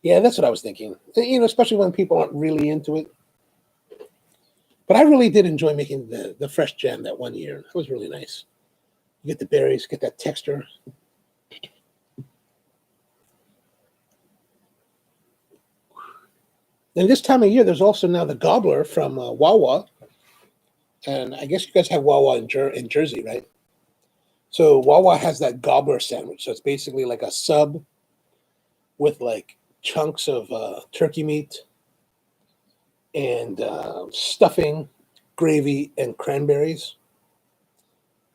Yeah, that's what I was thinking. You know, especially when people aren't really into it. But I really did enjoy making the fresh jam that one year. It was really nice. You get the berries, get that texture. And this time of year, there's also now the gobbler from Wawa. And I guess you guys have Wawa in Jersey, right? So Wawa has that gobbler sandwich. So it's basically like a sub with like chunks of turkey meat and stuffing, gravy, and cranberries.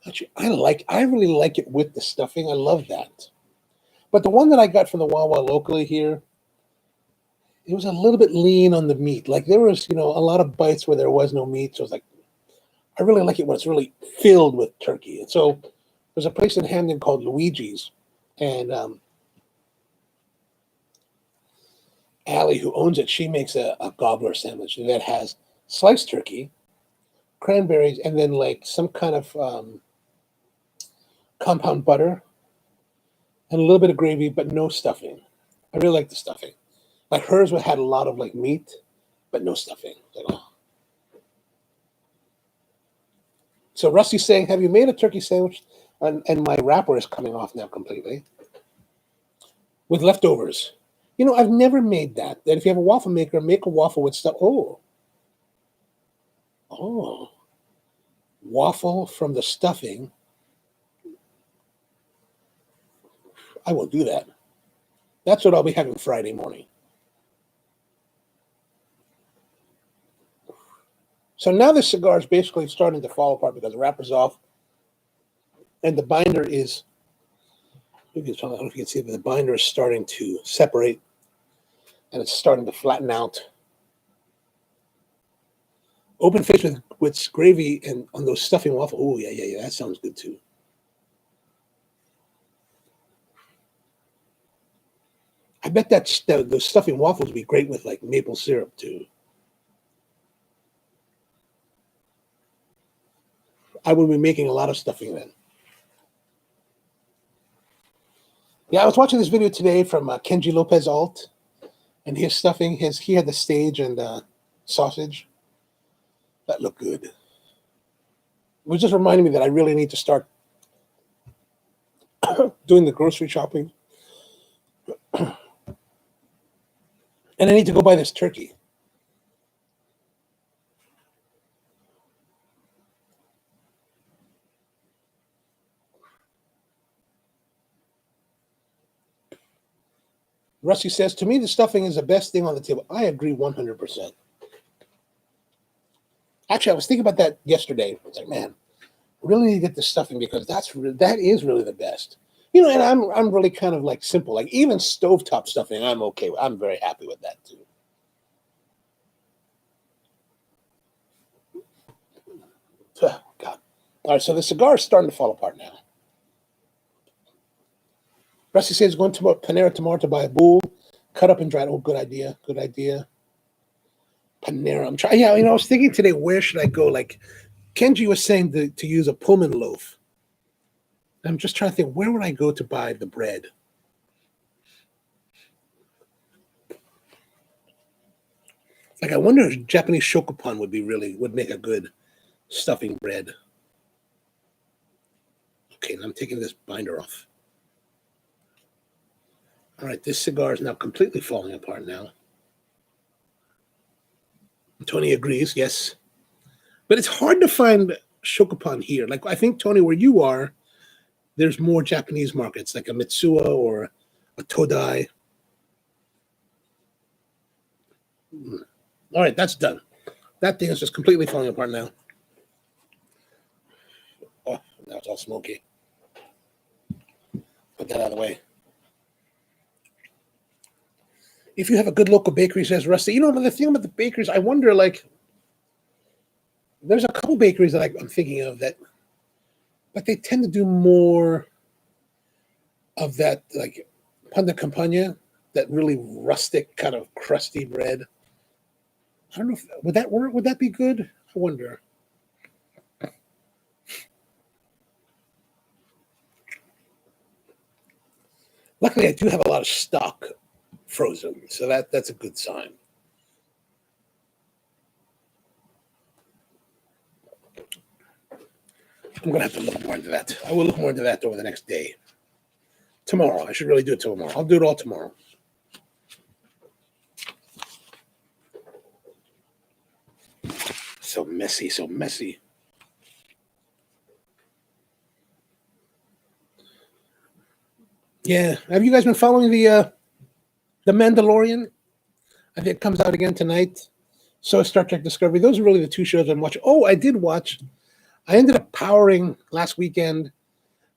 Actually, I really like it with the stuffing. I love that. But the one that I got from the Wawa locally here, it was a little bit lean on the meat. Like there was, a lot of bites where there was no meat. So I was like, I really like it when it's really filled with turkey. And so there's a place in Hamden called Luigi's, and Allie, who owns it, she makes a gobbler sandwich that has sliced turkey, cranberries, and then like some kind of compound butter and a little bit of gravy, but no stuffing. I really like the stuffing. Like hers had a lot of like meat, but no stuffing at all. So Rusty's saying, have you made a turkey sandwich? And my wrapper is coming off now completely. With leftovers. You know, I've never made that. That if you have a waffle maker, make a waffle with stuff. Oh. Waffle from the stuffing. I will do that. That's what I'll be having Friday morning. So now the cigar is basically starting to fall apart because the wrapper's off. And the binder is, I don't know if you can see, but the binder is starting to separate. And it's starting to flatten out. Open face with gravy and on those stuffing waffles. Oh, yeah. That sounds good too. I bet those stuffing waffles would be great with like maple syrup too. I would be making a lot of stuffing then. Yeah, I was watching this video today from Kenji Lopez Alt, and his stuffing. He had the stage and sausage. That looked good. It was just reminding me that I really need to start doing the grocery shopping. And I need to go buy this turkey. Rusty says, to me, the stuffing is the best thing on the table. I agree 100%. Actually, I was thinking about that yesterday. I was like, man, really need to get the stuffing because that is really the best. You know, and I'm really kind of like simple. Like even stovetop stuffing, I'm okay with. I'm very happy with that too. Oh, God. All right, so the cigar is starting to fall apart now. Rusty says going to Panera tomorrow to buy a bowl, cut up and dried. Oh, good idea. Good idea. Panera. I'm trying. Yeah, you know, I was thinking today, where should I go? Like Kenji was saying to use a Pullman loaf. I'm just trying to think, where would I go to buy the bread? Like, I wonder if Japanese shokupan would make a good stuffing bread. Okay, I'm taking this binder off. All right, this cigar is now completely falling apart now. Tony agrees, yes. But it's hard to find shokupan here. Like, I think, Tony, where you are, there's more Japanese markets, like a Mitsuya or a Todai. All right, that's done. That thing is just completely falling apart now. Oh, now it's all smoky. Put that out of the way. If you have a good local bakery, says Rusty, you know, the thing about the bakeries, I wonder, like, there's a couple bakeries that I'm thinking of that, but they tend to do more of that, like, pan de campagna, that really rustic kind of crusty bread. I don't know if would that work. Would that be good? I wonder. Luckily, I do have a lot of stock frozen, so that's a good sign. I'm going to have to look more into that. I will look more into that over the next day. Tomorrow. I should really do it tomorrow. I'll do it all tomorrow. So messy, so messy. Yeah. Have you guys been following the Mandalorian? I think it comes out again tonight. So Star Trek Discovery. Those are really the two shows I'm watching. Oh, I did watch. I ended up powering last weekend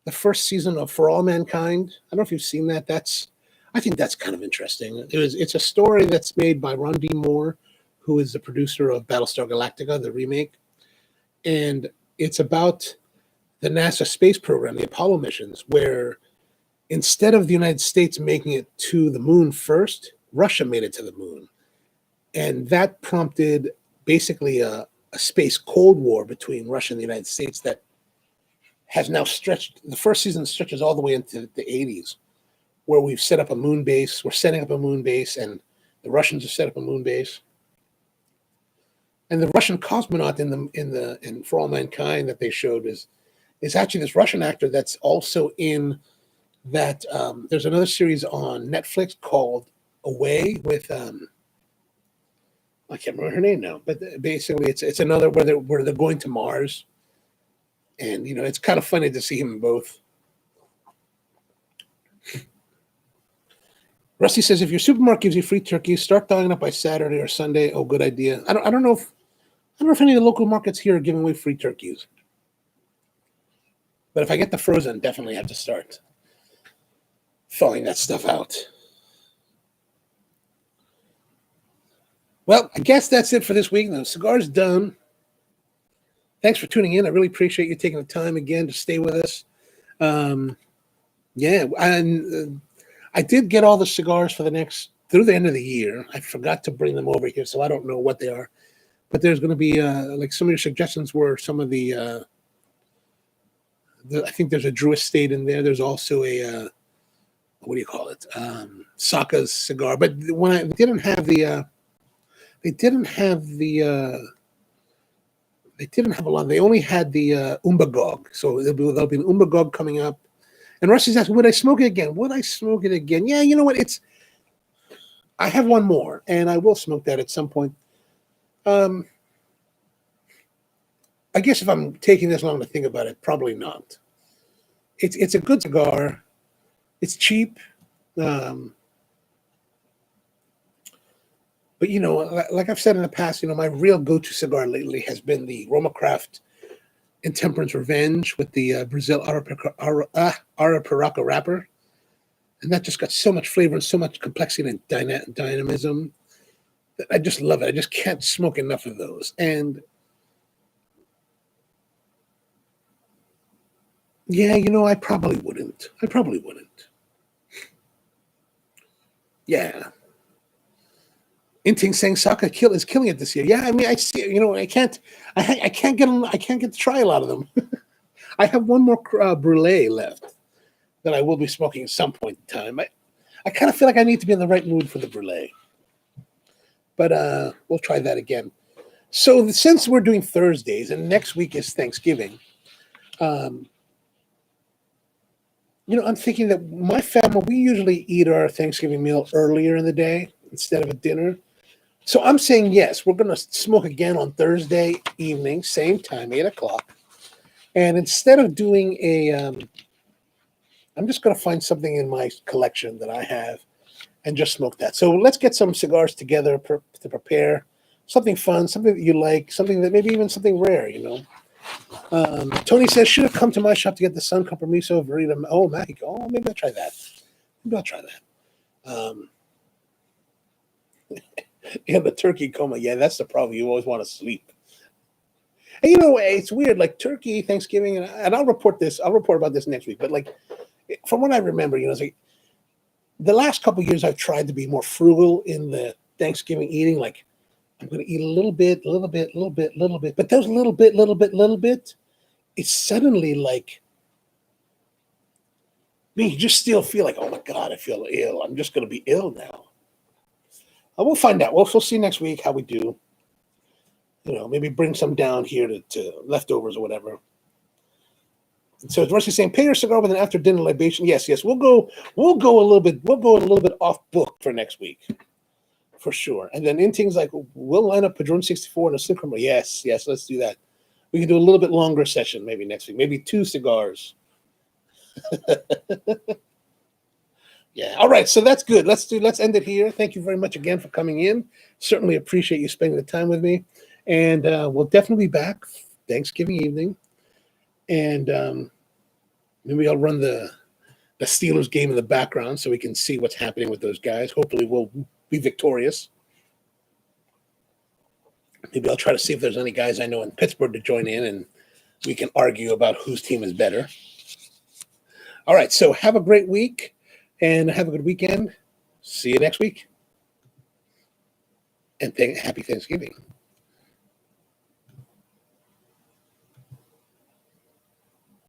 the first season of For All Mankind. I don't know if you've seen that. I think that's kind of interesting. It's a story that's made by Ron D. Moore, who is the producer of Battlestar Galactica, the remake. And it's about the NASA space program, the Apollo missions, where instead of the United States making it to the moon first, Russia made it to the moon. And that prompted basically a space Cold War between Russia and the United States that has now stretched. The first season stretches all the way into the 80s, where we've set up a moon base. We're setting up a moon base, and the Russians have set up a moon base. And the Russian cosmonaut in For All Mankind that they showed is actually this Russian actor that's also in that. There's another series on Netflix called Away with I can't remember her name now, but basically it's another where they're going to Mars, and it's kind of funny to see him in both. Rusty says, if your supermarket gives you free turkeys, start thawing up by Saturday or Sunday. Oh, good idea. I don't know if any of the local markets here are giving away free turkeys, but if I get the frozen, definitely have to start thawing that stuff out. Well, I guess that's it for this week. The cigar's done. Thanks for tuning in. I really appreciate you taking the time again to stay with us. Yeah, and I did get all the cigars for through the end of the year. I forgot to bring them over here, so I don't know what they are. But there's going to be, like some of your suggestions were some of the I think there's a Drew Estate in there. There's also a, what do you call it? Saka's cigar. But when they didn't have a lot. They only had the Umbagog. So there'll be an Umbagog coming up. And Rusty's asking, would I smoke it again? Would I smoke it again? Yeah, you know what? I have one more, and I will smoke that at some point. I guess if I'm taking this long to think about it, probably not. It's a good cigar. It's cheap. But, like I've said in the past, my real go-to cigar lately has been the Roma Craft Intemperance Revenge with the Brazil Arapiraca wrapper. And that just got so much flavor and so much complexity and dynamism. I just love it. I just can't smoke enough of those. And yeah, I probably wouldn't. Yeah. Inting saying Saka is killing it this year. Yeah, I mean, I see. I can't get to try a lot of them. I have one more brulee left that I will be smoking at some point in time. I kind of feel like I need to be in the right mood for the brulee, but we'll try that again. So since we're doing Thursdays and next week is Thanksgiving, I'm thinking that my family, we usually eat our Thanksgiving meal earlier in the day instead of a dinner. So I'm saying, yes, we're going to smoke again on Thursday evening, same time, 8 o'clock. And instead of doing I'm just going to find something in my collection that I have and just smoke that. So let's get some cigars together to prepare something fun, something that you like, something that maybe even something rare, Tony says, should have come to my shop to get the Sun Compromiso Verita. Oh, Mexico. Oh, maybe I'll try that. And the turkey coma. Yeah, that's the problem. You always want to sleep. And it's weird. Like turkey, Thanksgiving, and I'll report about this next week. But like, from what I remember, it's like the last couple of years I've tried to be more frugal in the Thanksgiving eating. Like I'm going to eat a little bit. But those little bit, it's suddenly like, you just still feel like, oh my God, I feel ill. I'm just going to be ill now. We'll find out. We'll see next week how we do. Maybe bring some down here to leftovers or whatever. And so Rusty's saying, pay your cigar with an after dinner libation. Yes. We'll go a little bit off book for next week, for sure. And then Inting's like, we'll line up Padron 64 and a Synchroma. Yes, let's do that. We can do a little bit longer session maybe next week. Maybe 2 cigars. Yeah. All right. So that's good. Let's end it here. Thank you very much again for coming in. Certainly appreciate you spending the time with me. And we'll definitely be back Thanksgiving evening. And maybe I'll run the Steelers game in the background so we can see what's happening with those guys. Hopefully we'll be victorious. Maybe I'll try to see if there's any guys I know in Pittsburgh to join in and we can argue about whose team is better. All right. So have a great week and have a good weekend. See you next week. and happy Thanksgiving.